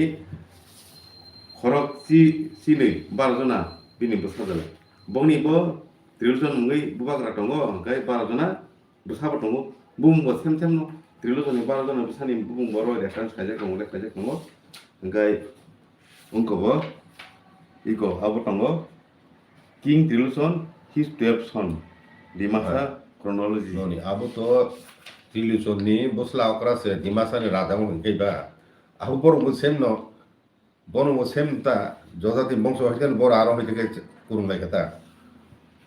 खरक सिनि 12 जना बिनि बसादले बंनिबो त्रिलोचन मुङै बुबाग्रा दङ ओमफ्राय 12 जना बसाबो दङ बुमबो सेम न त्रिलोचन 12 जना बिसानि बुं बरो रेफारेन्स खायजा दङ ओमफ्राय उनखौबो इको आबो दङ किं त्रिलोचन हिज 12 सन डिमासा chronology ननि आबो तो त्रिलोचननि बसला अक्रासे डिमासानि राजामो हइबा आबो बरंबो सेम न बरंबो सेम ता जजाति बंश हइतेन बर आरो हइते कुरुंनाय कथा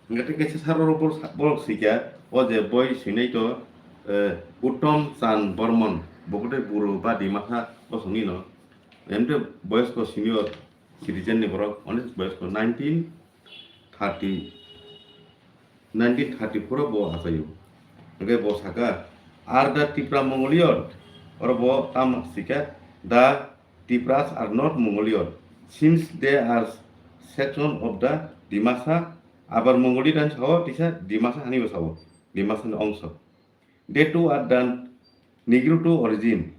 ngati kaisa saroro bor sikya oje boy sinai to उत्तम चांद बर्मन बगटे बुरो बा डिमासा बसंनि न एमते बयस्क senior citizen ni borok onek boys ko 1934 bo asayo oke bo saka are the Tipra Mongolian or bo tam sika the Tipras are not Mongolian since they are section of the Dimasa abar Mongolian dan sawo tisa Dimasa hani sawo Dimasa অংশ they too are done Negro to origin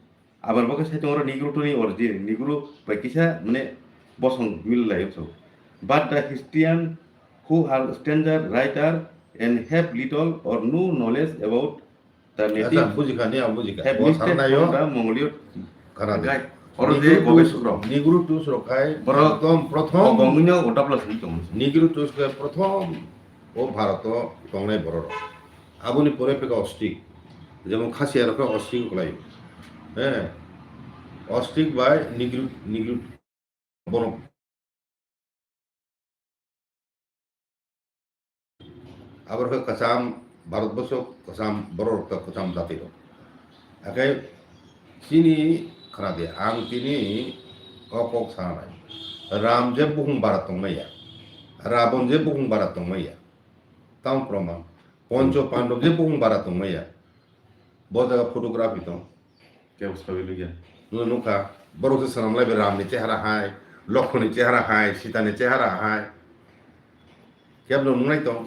abar baka sai tongro Negro to ni origin Negro by kisa mane bosong mil lai so but the Christian who are stranger writer and have little or no knowledge about the আচ্ছা native বুঝিকা নিয়া বুঝিকা have O listed সারনায়ো from the Mongolian কারণ guide or the গবেষকরা নিগ্রু টুস রখায় বড় প্রথম গঙ্গিনা ওটা plus হই তং নিগ্রু টুস প্রথম ও ভারত টংনাই বড় আবুনি পরে পেকা অস্টিক যেমন খাসিয়া রকম অস্টিক গলাই হ্যাঁ অস্টিক বাই নিগ্রু নিগ্রু বড় আবার কাসাম ভারতবর্ষ কাসাম বড় কাসাম জাতির একাই চিনি খারাদে আং তিনি অকক সানাই রাম যে বুহুম বারাত তংমাইয়া রাবণ যে বুহুম বারাত তংমাইয়া তাম প্রমাণ পঞ্চ পাণ্ডব যে বুহুম বারাত তংমাইয়া বজাগা ফটোগ্রাফি দं কেউ সবই লইয়া নুকা বড় যে সানামলাই বে রামনি চেহারা হাই লক্ষণনি চেহারা হাই সীতানি চেহারা হাই কেবল নুনাই দं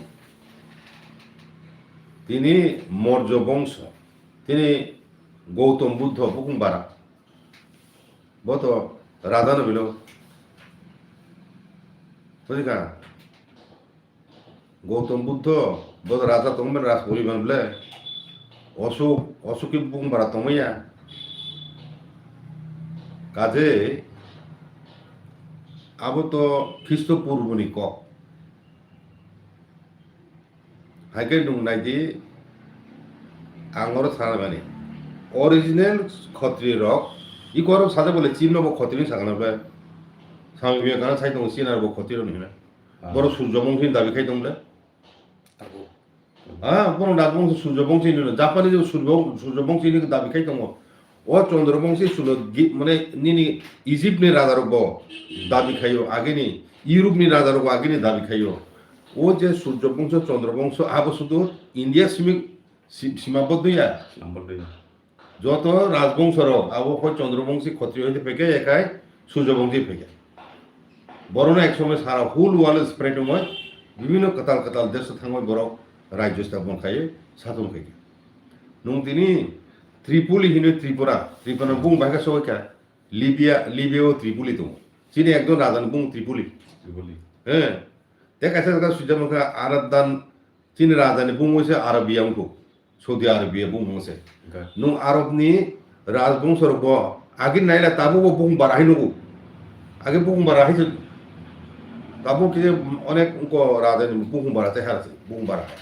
তিনি মৌর্য বংশ তিনি গৌতম বুদ্ধ বুহুম বারা বত রাধা নবিল বুঝিকা গৌতম বুদ্ধ বত রাজা তংবেন রাজ পরিবার বলে অশোক অশোকী বুহুম বারা তংমাইয়া কাজে আবো তো খ্রিস্টপূর্বনি কক হাইকে নুংনাইদি আঙর সারা মানে অরিজিনাল ক্ষত্রিয় রক ই করো সাথে বলে চিহ্ন বা ক্ষত্রিয় সাগানো বে স্বামী বিবেকানন্দ সাই দং চিনার বা ক্ষত্রিয় নহিনা বড় সূর্যবংশী দাবি খাই দংলে হ্যাঁ বড় রাজবংশ সূর্যবংশী নিল জাপানি যে সূর্যবংশী দাবি খাই দং ও চন্দ্রবংশী সুল মানে নিনি ইজিপ্টনি রাজা রক দাবি খাইও আগেনি ইউরোপনি রাজা রক আগেনি দাবি খাইও ও যে সূর্যবংশ চন্দ্রবংশ আবো শুধু ইন্ডিয়া সীমাবদ্ধ ইয়া যত রাজবংশ আবো হয় চন্দ্রবংশী ক্ষত্রিয় হইতে পেকে একাই সূর্যবংশী পেকে বরং এক সময় সারা হুল ওয়ার্ল্ড স্প্রেড হয় বিভিন্ন কাতাল কাতাল দেশ থাঙ্গয় বড় রাজ্য স্থাপন খাইয়ে সাধন খাইয়ে নং তিনি ত্রিপুলি হিনে ত্রিপুরা ত্রিপুরা বুং বাহাকা সবাইকা লিবিয়া ও ত্রিপুলি দं চিনি একজন রাজান বুং ত্রিপুলি হ্যাঁ দেখাচ্ছে সুজামুখা আরব দান চিনি রাজানি বুং হয়েছে আরবিয়ামখौ সৌদি আরবিয়া বুং হয়েছে নং আরবনি রাজবংশর ব আগে নাইলা তাবো বুং বারাহাই নগো আগে বুং বারাহাই তাবো কি অনেক রাজানি বুং বারাতে হারাছে বুং বারাহাই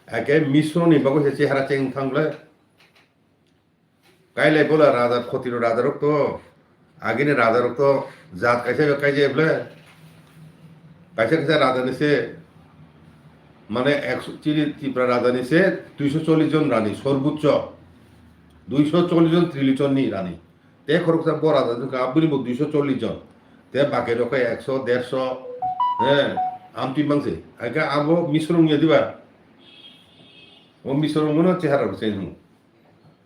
একে মিশ্রনি বাগো হেছে হারা চেং থাংলে কাইলে বলা রাজা ক্ষতির রাজারক তো আগেনি রাজারক তো জাত কাইছে বলে কাইছে কাইছে রাজা নিছে মানে 100 চিনি ত্রিপুরা রাজা নিছে 240 জন রানী সর্বোচ্চ 240 জন ত্রিলিচননি রানী তে খরকসা বড় রাজা আবুনি 240 জন তে বাকি রকে 100 150 হ্যাঁ আমটি মাংসে আগে আবো মিশ্রণ নিয়ে দিবা ও মিশ্রণ মনে চেহারা চেঞ্জ হু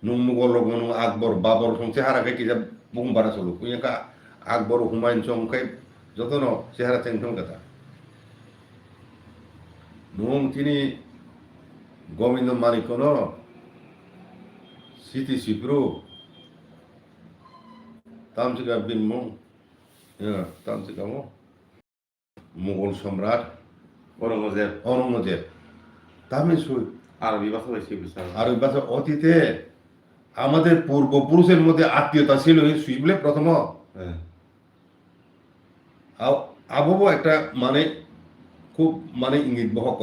নুং মুগল নু আকবর বাবর সং চেহারা কে কিজা বুং বারা চলো কুইকা আকবর হুমায়ুন সং কাই যতন চেহারা চেঞ্জ হং কথা নুং তিনি গোবিন্দ মানিকন সিটি সিপ্রু তামসিকা বিনমং তামসিকা মো মুঘল সম্রাট ঔরঙ্গজেব তামিল সুই আরবি ভাষা বেশি বিচার আরবি ভাষা অতীতে আমাদের পূর্বপুরুষের মধ্যে আত্মীয়তা ছিল সুইবলে প্রথম আবহাওয়া একটা মানে খুব মানে ইঙ্গিত বহক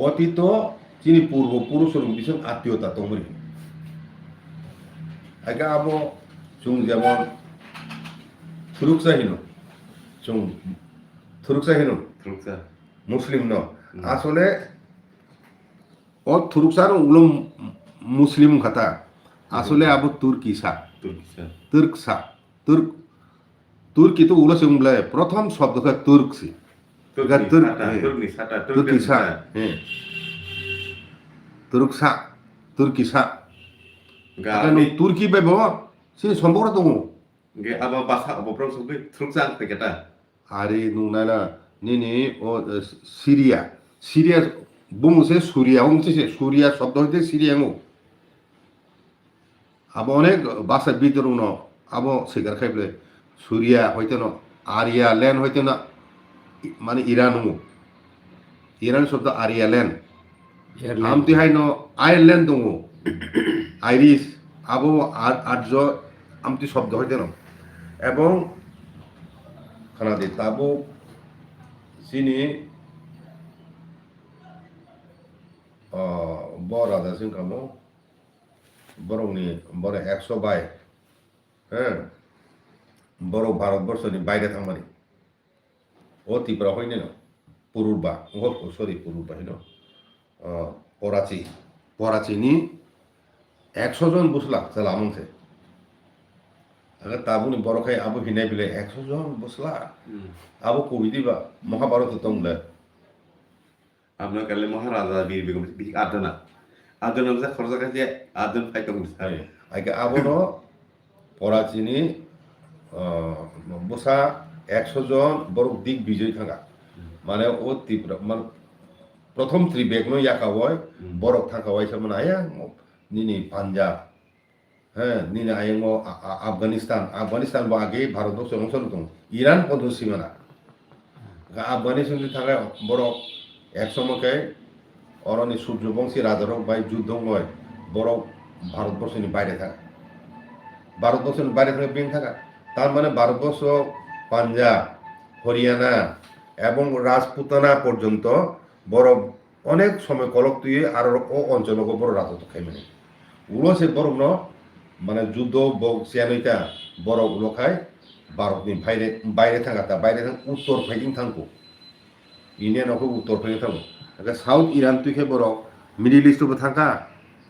অতীত চিনি পূর্বপুরুষের ভীষণ আত্মীয়তা তোমরি আগে আবো চুং যেমন থুরুকসাহীন চুং থুরুকসাহীন মুসলিম ন আসলে ও থুরুকসার উলো মুসলিম কথা আসলে আবু তুর্কিসা তুর্ক তুর্কি তো উলো সিংবলে প্রথম শব্দটা তুর্কসি তুর্কিসা হ্যাঁ তুর্কসা তুর্কিসা Gani তুর্কি বেব সে সম্পর্ক দङ ge aba bahasa obrol subi truksang teketa. আরে নুনালা নিনি ও সিরিয়া সিরিয়া বুমুসে সুরিয়া বুমুসে সুরিয়া শব্দ হইতে সিরিয়া মু আবো অনেক ভাষা বিতরণ আবো সিগার খাইবলে সুরিয়া হইতে ন আরিয়া ল্যান্ড হইতে না মানে ইরান মু ইরান শব্দ আরিয়া ল্যান্ড আমতি হাই ন আয়ারল্যান্ড দङ আইরিশ আবো আর্য আমতি শব্দ হইতে ন এবং খানাদি তাবো sini বড় আদাসিন কামো বরংনি বড় 100 বাই হ্যাঁ বড় ভারতবর্ষনি বাইরে থাকমানি ও ত্রিপুরা হইনি না পুরুবা ও সরি পুরুবা হইন পরাচিনি 100 জন বুসলা চালা আমংসে আগে তাবুনি বড় খাই আবু হিনাই বিলে 100 জন বুসলা Abu কবিদিবা Mahabharata তংলে Abna kale maharaja bir begum bi adana. Adana bisa khorja kaje adan pai kam sai. আগে আবনো পরাচিনি বসা 100 জন বড় দিক বিজয় থাকা মানে ও ত্রিপুরা মানে প্রথম ত্রিবেগ নো ইয়াকা হয় বড় থাকা হয় সমান আয়া নিনি পাঞ্জাব হ্যাঁ নিনি আয়ঙ্গ আফগানিস্তান বা আগে ভারতবর্ষ অংশ দং ইরান পর্যন্ত সীমানা আফগানিস্তান থাকা বড় এক সময়কে অরণি সূর্যবংশী রাজারক বাই যুদ্ধ হয় বড় ভারতবর্ষের বাইরে থাকা ভারতবর্ষের বাইরে থেকে বেং থাকা তার মানে ভারতবর্ষ পাঞ্জাব হরিয়ানা এবং রাজপুতানা পর্যন্ত বড় অনেক সময় কলক তুই আর ও অঞ্চলকে বড় রাজত্ব খাই মানে উলো সে বড় ন মানে যুদ্ধ সিয়ানইটা বড় উলো খায় ভারতনি বাইরে থাকা তা বাইরে উত্তর ফাইটিং থাকবো ইন্ডিয়ানকে উত্তর ফাইটিং থাকবো সাউথ ইরান তুই খে বড় মিডিল ইস্টও থাকা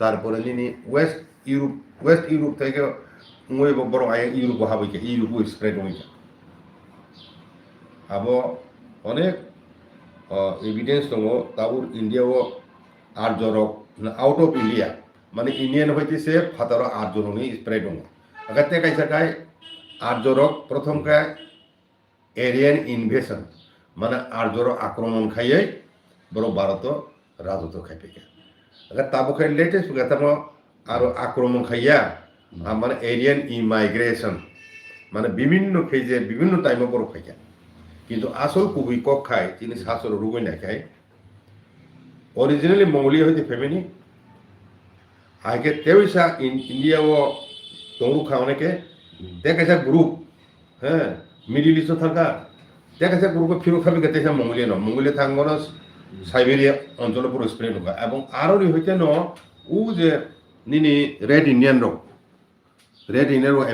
তারপরে নিনি ওয়েস্ট ইউরোপ থেকে বড় আয় ইউরোপ হাবইকে ইউরোপ স্প্রেড হইছে আবো অনেক এভিডেন্স দङ তাবুর ইন্ডিয়াও আর্যরক আউট অফ ইন্ডিয়া মানে ইন্ডিয়ান হইতেছে ফাতার আর্যরনি স্প্রেড দङ আগাতে কাইসাকাই আর্যরক প্রথমকায় এরিয়ান ইনভেশন মানে আর্যর আক্রমণ খাইয়ে বড় ভারত রাজত্ব খাইপেকে আগার তাবো খাই লেটেস্ট গাতামো আর আক্রমণ খাইয়া মানে এরিয়ান ইমাইগ্রেশন মানে বিভিন্ন ফেজে বিভিন্ন টাইমে বড় খাইয়া কিন্তু আসল কুবি কক খায় তিনি শাসর রুগই না খায় অরিজিনালি মঙ্গোলিয়া হইতে ফেমিনি আগে তেইসা ইন্ডিয়াও তংরু খাওয়ানেকে দেখাইছা গ্রুপ হ্যাঁ মিডিল ইস্ট থাকা দেখাইছা গ্রুপে ফিরো খাবি গেতেছা মঙ্গোলিয়া ন মঙ্গোলিয়া থাঙ্গন সাইবেরিয়া অঞ্চলের পুরো স্প্রেড হোক এবং আরও হইতে ন ও যে নিনি রেড ইন্ডিয়ান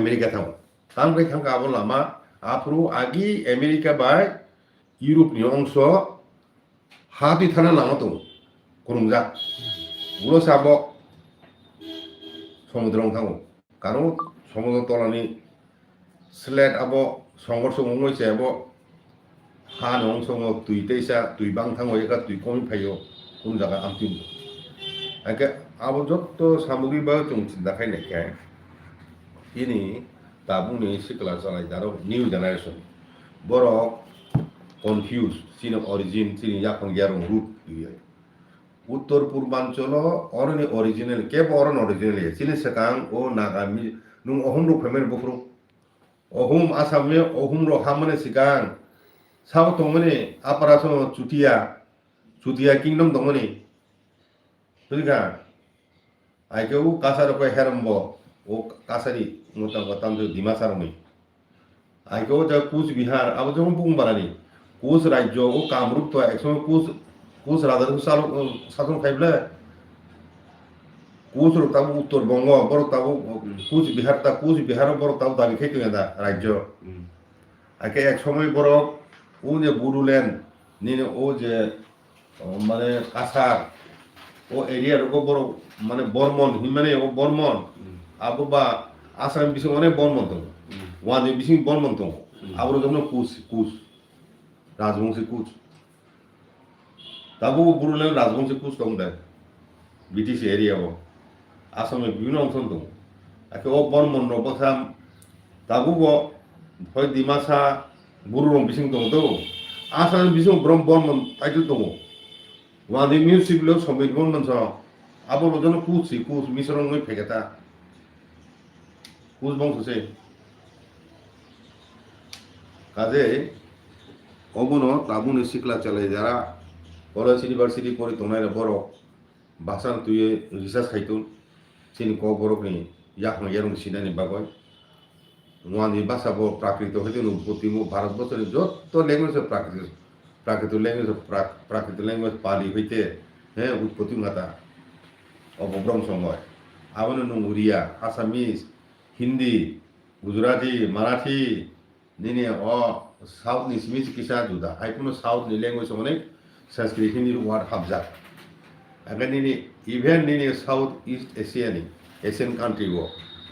আমেরিকা থাকো তামকে থাকা আবো লামা আপরু আগি আমেরিকা বাই ইউরোপনি অংশ হাতি থানা লামা দङ করুমজা গুলো সাব সমুদ্র থাকো কারণ সমুদ্র তলানি স্লেট আবো সংঘর্ষ মঙ্গলছে আবো হা অংশ তুই তেইসা তুই বাং থাকো একা তুই কমি ফাইও কোন জায়গা আমতি একে আবো যত সামগ্রী বা जों চিন্তা খাই নাকি ini tabuni sikla salai daro new generation boro confused sini origin sini Yaphang gerong root iya uttor purbanchal oroni original ke boron original sini sekang o nagami nung ohum ro femer bufru ohum asame ohum ro hamane sikang sao tongmani aparaso chutia kingdom tongmani tuika aigeu kasaro ko herambo ও কাছারি মোটামুটি ডিমাসারমই আইকেও যা কুচবিহার আবার যখন বুং বানানি কুচ রাজ্য ও কামরূপ তো একসময় কুচ রাজার শাসন খাইবলে কুচ তাবো উত্তরবঙ্গ বড় তাবো কুচবিহার বড় তাবো দাবি খাইতো না রাজ্য আইকে এক সময় বড় ও যে বুরুল্যান্ড নিনে ও যে মানে কাছার ও এরিয়ার ও বড় মানে বর্মন মানে ও বর্মন আবো বা আসাম বিসং অনেক বর্মন দङ ওয়ান বিসিং বর্মন দङ আবার যেমন কুচ রাজবংশী কুচ তাবো বুড়ুলেন রাজবংশী কুচ দং দেয় বিটিসি এরিয়াও আসামের বিভিন্ন অঞ্চল দङ একে ও বর্মন কথা তাবো হয় ডিমাসা বুরু রং বিসিং দङ তো আসাম বিসিং ব্রহ্ম বর্মন টাইটেল দङ ওয়াদি মিউজিকল সমিত বর্মন স আবো যেন কুচ মিশ্রণ নই ফেকেতা কুচ বংশছে কাজে অবনো তাবুনে শিখলা চালাই যারা কলেজ ইউনিভার্সিটি পড়ি তোমরা বড় ভাষা তুই রিসার্চ খাইতুন চিনি KOKBOROKনি ইয়াফাং ইয়ারং সিনানি বাগয় ওয়ানি ভাষা বো প্রাকৃত হইতে উৎপত্তি ভারতবর্ষের যত ল্যাঙ্গুয়েজ প্রাকৃত ল্যাঙ্গুয়েজ পালি হইতে হ্যাঁ উৎপত্তি মাতা অবগ্রম সময় আবার উড়িয়া আসামিস হিন্দি গুজরাটি মারাঠি নিনে সাউথনি সিমিস কিসা জুদা আইকুনো সাউথনি ল্যাঙ্গুয়েজ অনেক সংস্কৃত হিন্দির ওয়ার্ড হাবজা আগে নিনি ইভেন নিনি সাউথ ইস্ট এশিয়ান কান্ট্রি বো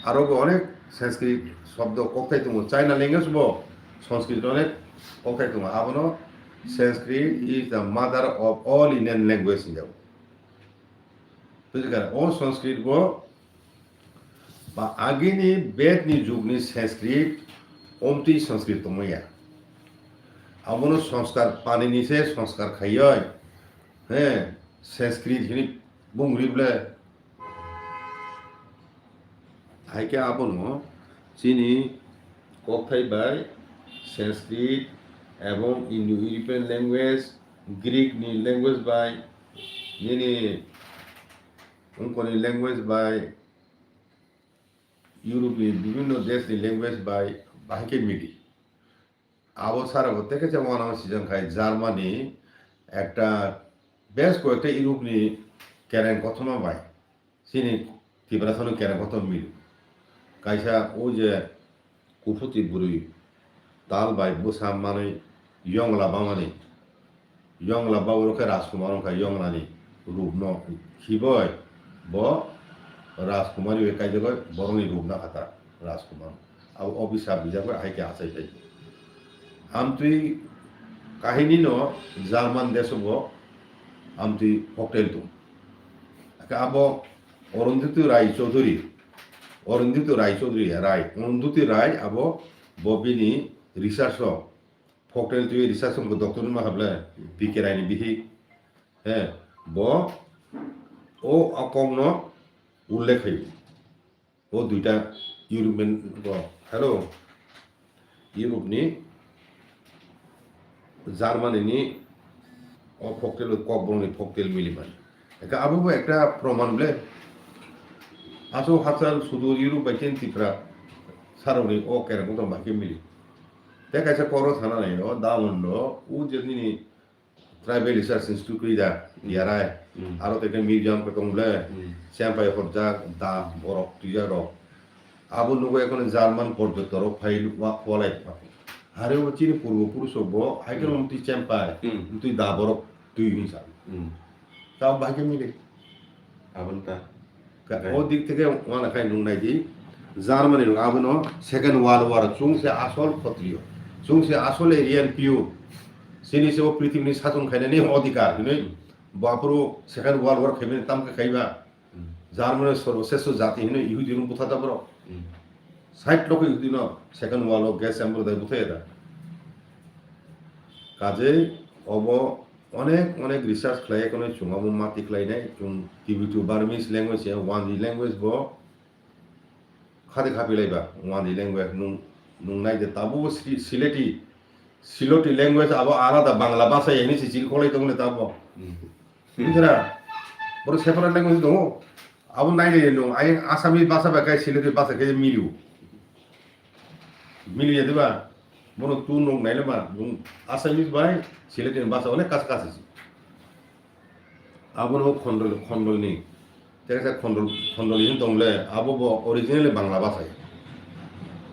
আরো অনেক সংস্কৃত শব্দ কক্তাই তুমি চাইনা ল্যাঙ্গুয়েজ বো সংস্কৃত অনেক কক্তাই তুমি আবনো Sanskrit is the mother of all Indian language যাও বুঝলি ও সংস্কৃত বো বা আগেনি বেদনি যুগনি সংস্কৃত অমতি সংস্কৃত মইয়া আবনো সংস্কার পানি নিছে সংস্কার খাইয় হ্যাঁ সংস্কৃত হিনি বুংরিবলে হাইকে আবনো চিনি কক্তাই বাই সংস্কৃত এবং ইন্দো ইউরোপিয়ান ল্যাঙ্গুয়েজ গ্রিক নি language by Nini উনকনি language by ইউরোপের বিভিন্ন দেশনি ল্যাঙ্গুয়েজ বাই বাহিকে মিলি আবো সারা থেকে যেমন আমার সিজন খাই জার্মানি একটা বেশ কয়েকটা ইউরোপনি ক্যারেন কথমা বাই চিনি তিব্রাসনে ক্যারেন কথম মিল কাইসা ও যে কুফতি বুড়ি তাল বাই বসা মানে ইয়ংলা বাবরকে রাজকুমার ইয়ংলানি রূপ ন খিবয় ব রাজকুমারী কাই জায়গায় বরংনি রূপ না খাতা রাজকুমার আর অভিশাপ বিজাবে হাইকে আসাই যাই আমতুই কাহিনী ন জার্মান দেশ আমতুই হকটেল তুম আব অরুন্ধতী রায় আব ববিনি রিসার্চ ফকটেল তুই রিসার্চ ডক্টর মা হাবলে পিকে রায়নি বিহি হ্যাঁ ব ও অকং ন উল্লেখ হইব ও দুইটা ইউরোপিয়ান হ্যালো ইউরোপনি জার্মানিনি ফকটেল KOKBOROKনি ফকটেল মিলি মানে আবো একটা প্রমাণ বলে আসো হাজার সুদূর ইউরোপ বাইকেন তিপ্রা সারনি ও কেন মতো বাকি মিলি দেখাইছে করো থানা নাই দামন্ড ও যেদিন ট্রাইবেল রিসার্চ ইনস্টিটিউট কইদা ইয়ারায় আরো থেকে মিউজিয়াম কত বলে চ্যাম্পাই হরজা দা বরফ তুইজা রক আবু নগো এখন জার্মান পর্যটক ফাইল ওয়ালাই আরে ও চিনি পূর্বপুরুষ হাইকেল তুই চ্যাম্পাই তুই দা বরফ তুই হিসাব তাও বাকি মিলে আবনটা ও দিক থেকে ওয়ানা খাই নুনাই দি জার্মানি আবনো সেকেন্ড ওয়ার্ল্ড ওয়ার চুংসে আসল ক্ষত্রিয় চুংসে আসল এরিয়ান পিওর সিনি সে পৃথিবীর শাসন খাইনানি অধিকার কিন্তু বাপুরো সেকেন্ড ওয়ার্ল্ড ওয়ার খাইবেন তামকে খাইবা জার্মানির সর্বশ্রেষ্ঠ জাতি হিনে ইহুদি বুথা দাবর 60 লক্ষ ইহুদি ন সেকেন্ড ওয়ার্ল্ড ওয়ার গ্যাস সম্প্রদায় বুথে এরা কাজে অব অনেক রিসার্চ খাই এখন চুঙাবো মাতি খাইনাই চুং টিভি টু বার্মিস ল্যাঙ্গুয়েজ ওয়ানজি ল্যাঙ্গুয়েজ ব খাদে খাপিলাইবা ওয়ানজি ল্যাঙ্গুয়েজ নুংনাই যে তাবো সিলেটি ল্যাঙ্গুয়েজ আবো আলাদা বাংলা ভাষা এনে চিল খলাই দংলে তাবো বুঝরা বড় সেপারেট ল্যাঙ্গুয়েজ দङ আবো নাইলে নো আই আসামি ভাষা বাকাই সিলেটি ভাষা কে মিলিয়ে দিবা বড় তু নং নাইলে মা আসামিস বাই সিলেটি ভাষা অনেক কাছাকাছি আবো নো খন্ডল নি তেকা খন্ডল ইন দংলে আবো অরিজিনালি বাংলা ভাষায়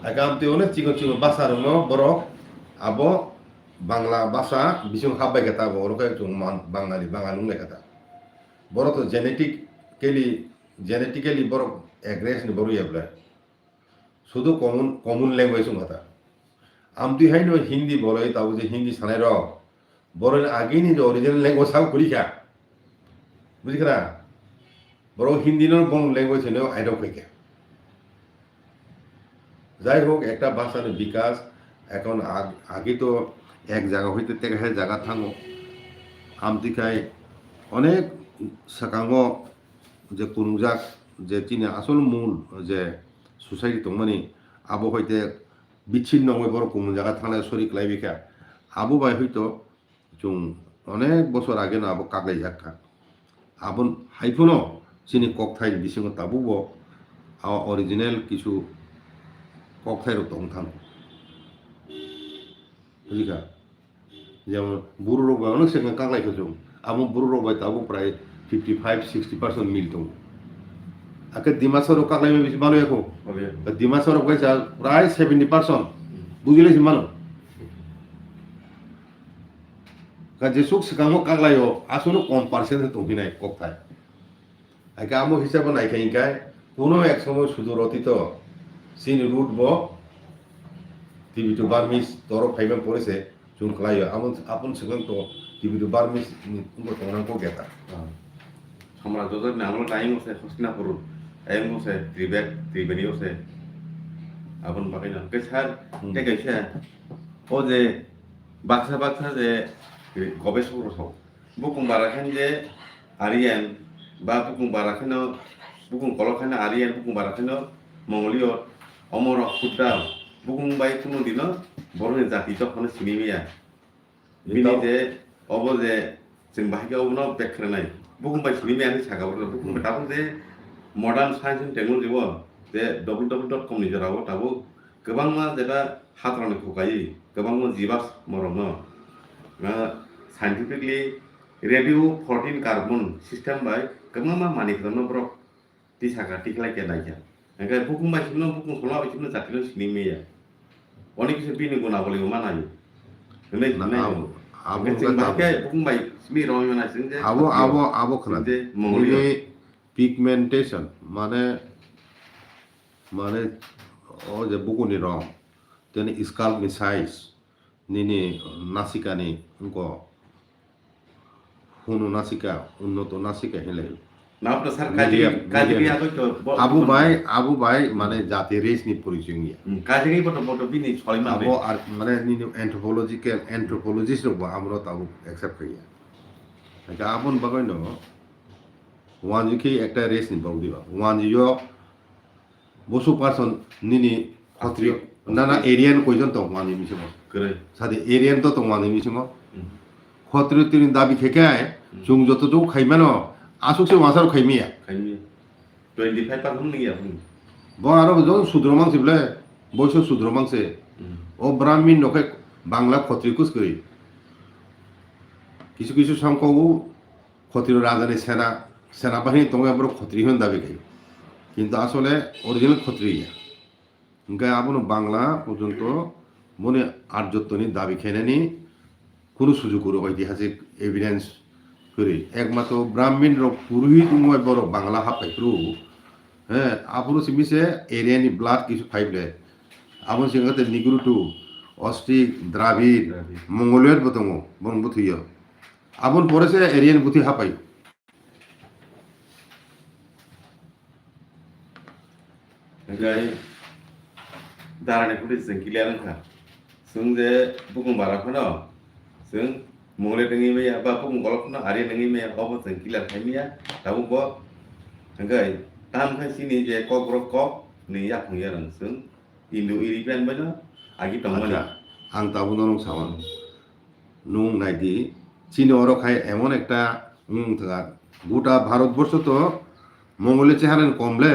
আগামতে অনেক চিকন ভাষা রং বড় আবো বাংলা ভাষা বিশং হাববাই কথা বড়কে বাঙালি কথা বড় তো জেনেটিক্যালি বড় এগ্রেস নি বড় ইয়াবলা শুধু কমন ল্যাঙ্গুয়েজ কথা আমটি হাই নো হিন্দি বলে তাও যে হিন্দি সানাই র বড় আগে নি যে অরিজিনাল ল্যাঙ্গুয়েজ সাও করিকা বুঝিখরা বড় হিন্দি নো বং ল্যাঙ্গুয়েজ নো আইডো কইকে যাই হোক একটা ভাষার বিকাশ এখন আগে তো এক জায়গা হইতে থেকে জায়গা থাঙ্গো আমতিকায় অনেক সাকাঙ্গ যে কুরুজাক যে চিনি আসল মূল যে সোসাইটি তো মানে আবো হইতে বিচ্ছিন্ন হয়ে বড় কোন জায়গা থাকলে শরিক লাইবিকা আবো বাই হইতো চুং অনেক বছর আগে না আবো কাগলাই যাক্কা আবন হাইফুনো চিনি ককথাই বিসিং তাবুবো অরিজিনাল কিছু ককথাইরও দংথান বুঝিকা যেমন বুড়ো রোগ বাই অনেক সেখানে কাগলাইখো চুং আবো বুড়ো রোগ বাই তাবো প্রায় 55-60% মিল দं আকে ডিমাসারও কাগলাই বেশি ভালো এখন ডিমাসারও কইছা প্রায় 70% বুঝিলেছি মানো কাজে সুখ সিকামো কাগলাইও আসলে কম পার্সেন্ট দংবিনাই ককথাই আকে আমো হিসাবে নাইখাইকাই কোনো এক সময় সুদূর অতীত সিন রুট ব টিভি টু বার্মিস তরফ ফাইভেন পড়েছে চুন খালাইও আপন সিগাং তো টিভি টু বার্মিস তংনাংকো গেতা সাম্রাজ্যদের নামল টাইম আছে হস্তিনাপুর টাইম আছে ত্রিবেণী আছে আপন বাকাইনা কেসার টেকাইছে ও যে বাক্সা যে গবেষক রসক বুকুং বারাখান যে আরিয়ান বা বুকুং বারাখান বুকুং কলখান আরিয়ান বুকুং বারাখান মঙ্গলীয় অমর খুদ্া বুকুং বাই কোনো দিন বড় জাতি তখন সিনেমিয়া বিনি যে অব যে जों बाहाय उनाव बेख्रेनाय बुहुमबाय सिनेमायानो सागाबो बुहुम दाबो जे मडार्न साइन्स एन्ड टेक्नोलॉजी वो जे www.com नि जेराव दाबो गोबां मा जेबा हात्रानखौ गायो गोबां मा जिबास मरनो साइन्टिफिकली रेडियो 14 कार्बन सिस्टम बाय गोबां मा मानिखनो ब्र तिसागा तिखलाय के नायजा ओंखाय बुहुमबाय सिनो बुहुम सला बिसिनो जातिनो सिनेमाया अनेक किसु बिनि गुना बले मा नायो होनै abo khana ini pigmentation মানে o je buku ni rong teni scalp ni size nini nasika ni unko hunu nasika unnoto nasika hele না আপনার স্যার কাজে আবু ভাই মানে জাতি রেস নি পরিচয় নিয়ে কাজে বটো বিনি ছয়মা আবু আর মানে নিনি অ্যানথ্রোপোলজিস্ট রব আমরা তাবু অ্যাকসেপ্ট করি এটা আপন বাগৈ ন ওয়ানজিকে একটা রেস নি বাউ দিবা ওয়ানজিও বসু পারসন নিনি খত্রিয় না এরিয়ান কয়জন তো ওয়ানজি মিছিম করে সাথে এরিয়ান তো ওয়ানজি মিছিম খত্রিয় তিন দাবি খেকে জুং যতটুকু খাইমানো আসুকসে মাসার খাইমিয়া 25% নিয়া ব আর জন সুদ্রমাংসে বলে বৈশ সুদ্রমাংসে ও ব্রাহ্মণ নকে বাংলা ক্ষত্রিয়কুস করি কিছু কিছু সংখ্যক ক্ষত্রিয় রাজানি সেনাবাহিনী তোমাকে আমরা ক্ষত্রিয় দাবি খাই কিন্তু আসলে অরিজিনাল ক্ষত্রিয়া ওকে আপন বাংলা পর্যন্ত মনে আর্যত্বনি দাবি খেয়ে কোনো সুযোগ করে ঐতিহাসিক এভিডেন্স করি একমাত্র ব্রাহ্মণ পুরোহিত বড় বাংলা হাফাইক্রু হ্যাঁ আপন সিমিসে এরিয়ানি ব্লাড কিছু ফাইবলে আপন সিংহতে নিগ্রুটু অস্ট্রিক দ্রাবিড় মঙ্গোলিয়ত বতঙ্গ বন বুথিয় আপন পরেছে এরিয়ান বুথি হাফাই गाय दारानायखौ जों गिलियानखा जों जे बुकुं बाराखौनो जों मंगले नोंनि मैया बा बुकुं गलखौनो आरि नोंनि मैया अबो जों गिलियान खायमिया दाबो बो गाय ताम खायसिनि जे ककब्रक कक नै याफां यारं जों इन्डो इउर'पियान बायनो आगि दंमोन आं दाबो नों सावन নুং নাইদি চীন অরখায় এমন একটা থাকা গোটা ভারতবর্ষ তো মঙ্গলের চেহারেন কমলে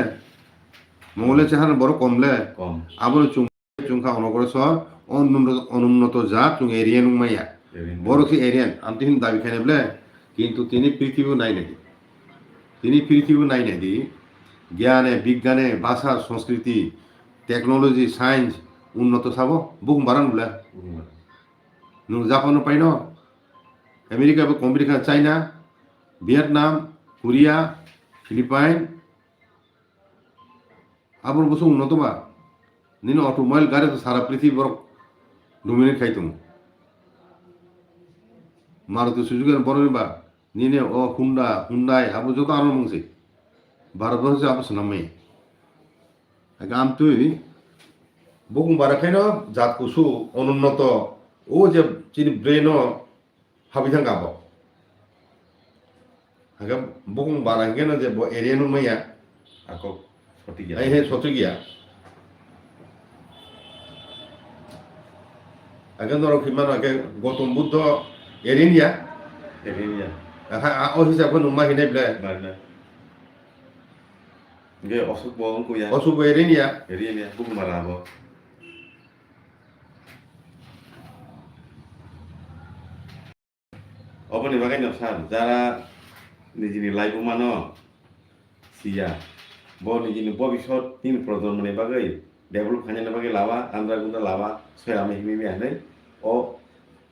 মঙ্গলের চেহারেন বড় কমলে আবার চুংখা অনগ্রসর অনুন্নত জাত চুং এরিয়ান মাইয়া বড় কি এরিয়ান আমি দাবি খাই বলে কিন্তু তিনি পৃথিবী নাই নাকি তিনি পৃথিবী নাই নাকি জ্ঞানে বিজ্ঞানে ভাষা সংস্কৃতি টেকনোলজি সায়েন্স উন্নত চাব বুকুম বারান বলে নং জাপানো পাই ন আমেরিকা বা কম্পিটিশন চাইনা ভিয়েতনাম কোরিয়া ফিলিপাইন আবার বসে উন্নত বা নিন অটোমোবাইল গাড়ি তো সারা পৃথিবী বড় Dominate kaitung. Maruti Suzuki and Boroba, Nina or Hyundai, Abu Jota Mungsi. Barabos Absuname. I come to you. Bokum Barakano, Zatkusu, Onunoto, Oja Chili Breno, Habitan Gabo. I got Bokum Barakano, the Ariano Maya. I hate Sotigia. I got no Kimana, go to Buddha, Erinia. I always have one of my neighbor. Ge osuk bohong ku ya. Also, Erinia. Erinia, buku marabo. Apa nih makanya sar, cara di sini live umano, sia, bo di sini bo bisot tin program mana bagai, develop hanya nama bagai lawa, andra guna lawa, saya ame himi ane, oh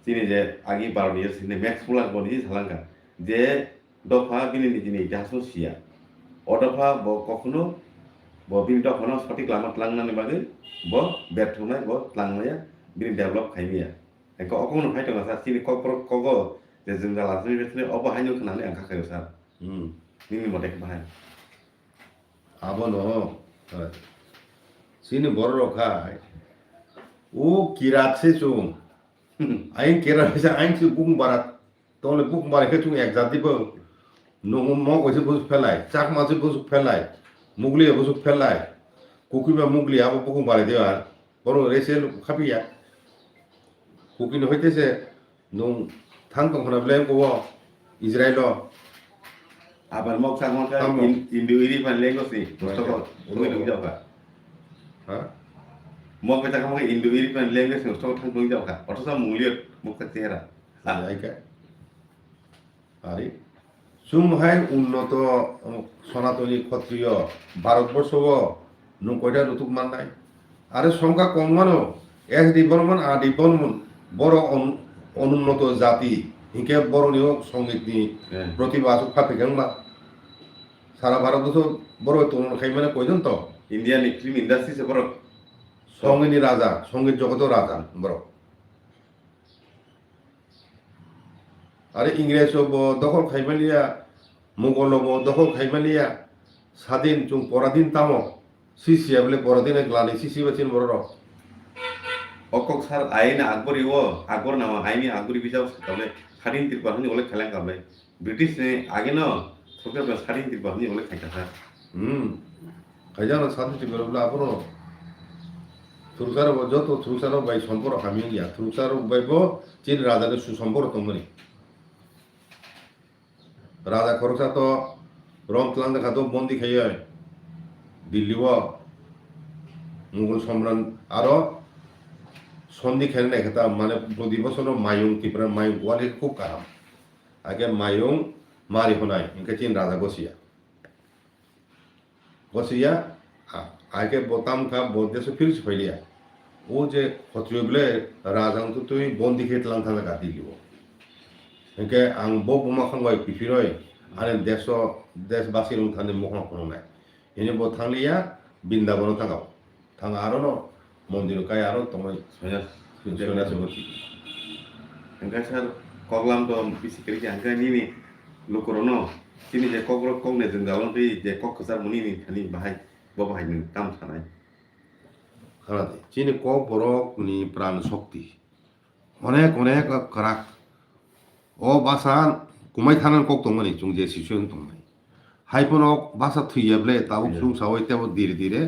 sini je agi baru dia sini max pulang bo di salangka, je dofa bini di sini jaso sia, odofa bo kokuno, bo bini dofa soti lama telang nane bagai, bo berthunai bo telang maya, bini develop kami ya, engkau aku nu hai tengah sar sini kogo जों जाला जों अबा हायनो खोनानै आं खाखायो सार निनि मते बाहाय 아버노 시니 버러카이 오 기라체 좀 아인 기라체 아인 그 부금 바라 돈을 부금 바라 그 중에 exactly 뭐 너무 먹어서 부수 펠라이 짝 맞아 부수 펠라이 무글리 부수 펠라이 고기가 무글리 아버 부금 바라 되어 버러 레셀 카피야 고기는 회태세 농 Thang kong blame ko Israelo abal mok sang mok Indo-Iri pan lengo sih stoko ungin ung jauh ka ha mok kita kamu Indo-Iri pan lengo sih stoko thang ung jauh ka atau sama muliat mok ketera ai ka ari sum hai unnoto সনাতনী ক্ষত্রিয় ভারতবর্ষ নু কয়টা ঋতুক মাননাই আরে সংখ্যা কম মানো এক ডিবর্মন আ ডিবর্মন বড় অনুন্নত জাতি হিংকে বরণীয় সঙ্গীত নি প্রতিভা খাপে গেংলা সারা ভারতবর্ষ বড় তোমার খাই মানে কয়জন তো ইন্ডিয়ান ফিল্ম ইন্ডাস্ট্রি সে বড় সঙ্গীত রাজা সঙ্গীত জগতের রাজা বড় আরে ইংরেজ দখল খাইমালিয়া মোগল দখল খাইমালিয়া স্বাধীন চুং পরাধীন তামো সিসিয়া বলে পরাধীনে গ্লানি সিসি বাচিন বড় okok sar aina akbori wo akbor nama aini akbori bisa kable sarin tirpa hani oleh khalang kable british ne age no soke ba sarin tirpa hani oleh khaita sar খাইজানো সাথে বেরোবলা আপনো থুরসার যত থুরসার বাই সম্পর্ক আমি গিয়া থুরসার বাইব চীন রাজাদের সুসম্পর্ক তোমনি রাজা খরচা তো রং ক্লান দেখা তো বন্দি খাইয়া দিল্লি মুঘল সম্রাট আরো সন্ধি খেলে না খেতাম মানে প্রতি বছর মায়ুং ত্রিপুরা মায়ুং ওয়ালে খুব কারাম আগে মায়ুং মারি হনাই ইনকে চীন রাজা গসিয়া আগে বোতাম খা বদেশে ফিরছে ফেলিয়া ও যে ক্ষত্রিয় বলে রাজা তো তুই বন্দি খেয়ে তলাং থাকা গাতি দিব ইনকে আং বোমা খাঙ্গাই পিফিরয় আরে দেশবাসীর থানে মহা কোনো নাই এনে বো থাংলিয়া বৃন্দাবন থাকাও থাঙ্গা আরো ন মন্দির কাই আরো তোমায় সন্ন্যাস বসি angka sar koklam to bisi kiri angka ni lokorono sini je kokro kok ne jenggalon ri je kok kesar muni ni thani bahai bo bahai ni tam sanai খারাপ চিনি কক বরক নি প্রাণ শক্তি অনেক অনেক কারাক ও বাসা কুমাই থানার কক দংমানি জং যে সিচুয়েশন দংমানি হাইপনক বাসা থুইয়াবলে তাবুক সুং সাওই তেব ধীরে ধীরে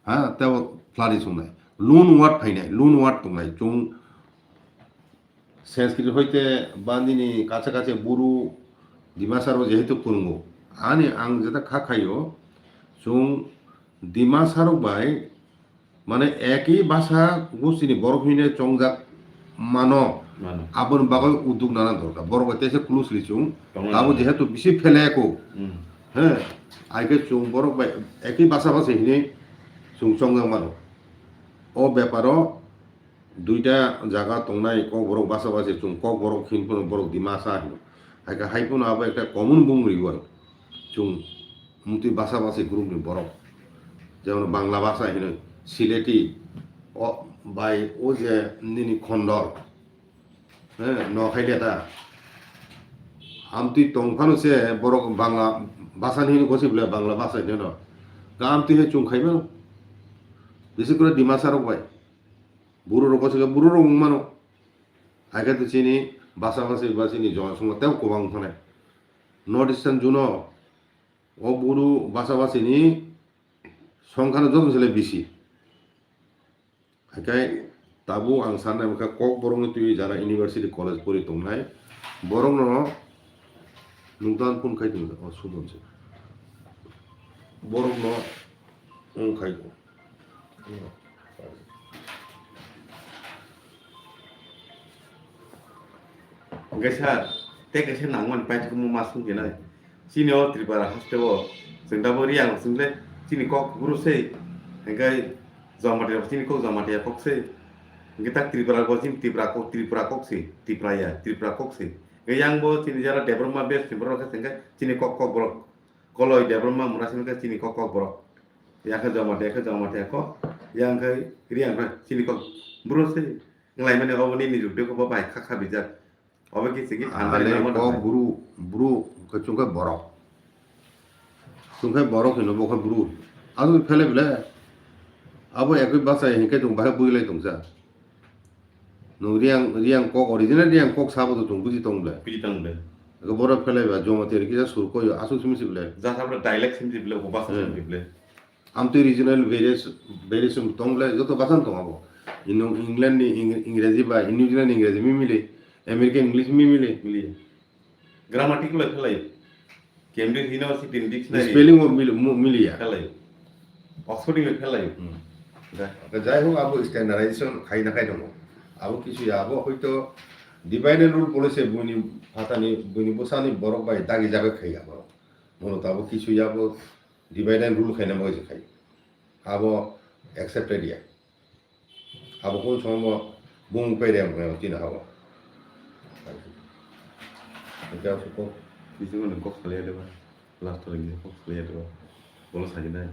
হ্যাঁ তেব ফ্লারি সুংনাই লুন ওয়ার্ড ফাইনাই লুন ওয়ার্ড দংনাই জং সংস্কৃত হইতে বান্দিনি কাছাকাছি বুরু ডিমাসারও যেহেতু কুরঙ্গো আনি আং যেটা খাখাইও জং ডিমাসারও বাই মানে একই ভাষা গোষ্ঠীনি বরফিনে চংজাক মানো আবন বাগৈ উদ্যোগ নানা দরকার বড় কথা এসে ক্লুজ লিচুং তাবো যেহেতু বেশি ফেলে একো হ্যাঁ আগে চুং বড় একই ভাষা ভাষা হিনে চুং চংজাক মানো ও ব্যাপারও দুইটা জায়গা তংনাই কক বড় ভাষা ভাষা চুং কক বড় খিনপুর বড় ডিমাসা হিনো আগে হাইপুন আবো একটা কমন বুংরি হয় চুং মুতি ভাষা ভাষা গ্রুপনি বড় যেমন বাংলা ভাষা Hino Sylheti by oje nini khondor no khaileta amti tongphano se borok bangla basa ni gosi bla bangla basa ni no amti he chung khaima বিশেষ করে ডিমাসারক ভাই বুড়োর কাছে বুড়োর মানো আগে তো চিনি বাসাবাসি বা চিনি জনসংখ্যা তেও কবাং থানে নর্থ ইস্টার্ন জুন ও বুড়ো বাসাবাসিনি সংখ্যানো যত ছেলে বেশি আগে তাবু আং সাননাय মকা কক বরং তুই যারা ইউনিভার্সিটি কলেজ পড়ি দंनाय বরং ন নুদান ফোন খাইতো ও সুদনছে বরং ন খাইতো Gaisar, te gaisar nangman pai tu mu masuk je nai. Sini o tripara hastewo, senda boriang sungle, sini kok guru sei, engkai zamate sini kok zamate kok sei. Kita tripara ko sini tripara kok sei, tripara kok sei. Gayang bo sini jara development base tripara ka engkai sini kok borok. Kalau development murasin ka sini kok borok. Ya ka zamate kok, yang kai riang ka sini kok guru sei. Ngelai mana awak ni juk dek ko bai kakak bijak. Apa kisah kita ale ko buru ko chungka borok hino bo ko buru adu phele bla abo ekoi basa hinke tung ba builai tungsa no riang kok original riang kok sabo to tung buji tong bla ko borok phele ba jomo ter ki sur ko asu simisi bla जा Sabra dialect simsi bla ko basa simsi bla amti regional variation tong bla joto basan tong abo England ni इंग्रजी ba New Zealand इंग्रजी में मिले American English में मिले grammatical खेलाई Cambridge University dictionary spelling मिली है खेलाई Oxford में खेलाई যাই হোক আবো স্ট্যান্ডার্ডাইজেশন খাই না খাই দङ আবো কিছু আবো হয়তো ডিভাইড এন্ড রুল বলেছে বইনি ফাতানি বইনি বসানি বরক বাই দাগি যাবে খাই আবো মূলত আবো কিছু আবো ডিভাইড এন্ড রুল খাই না বইছে খাই আবো অ্যাকসেপ্টেড ইয়া আবো কোন সময় বুম পেরে তিন হাবো এটা কো কিছু কোন কক্স খালি দেবা লাস্ট লাগি কক্স খালি দেবা বলো সাজি নাই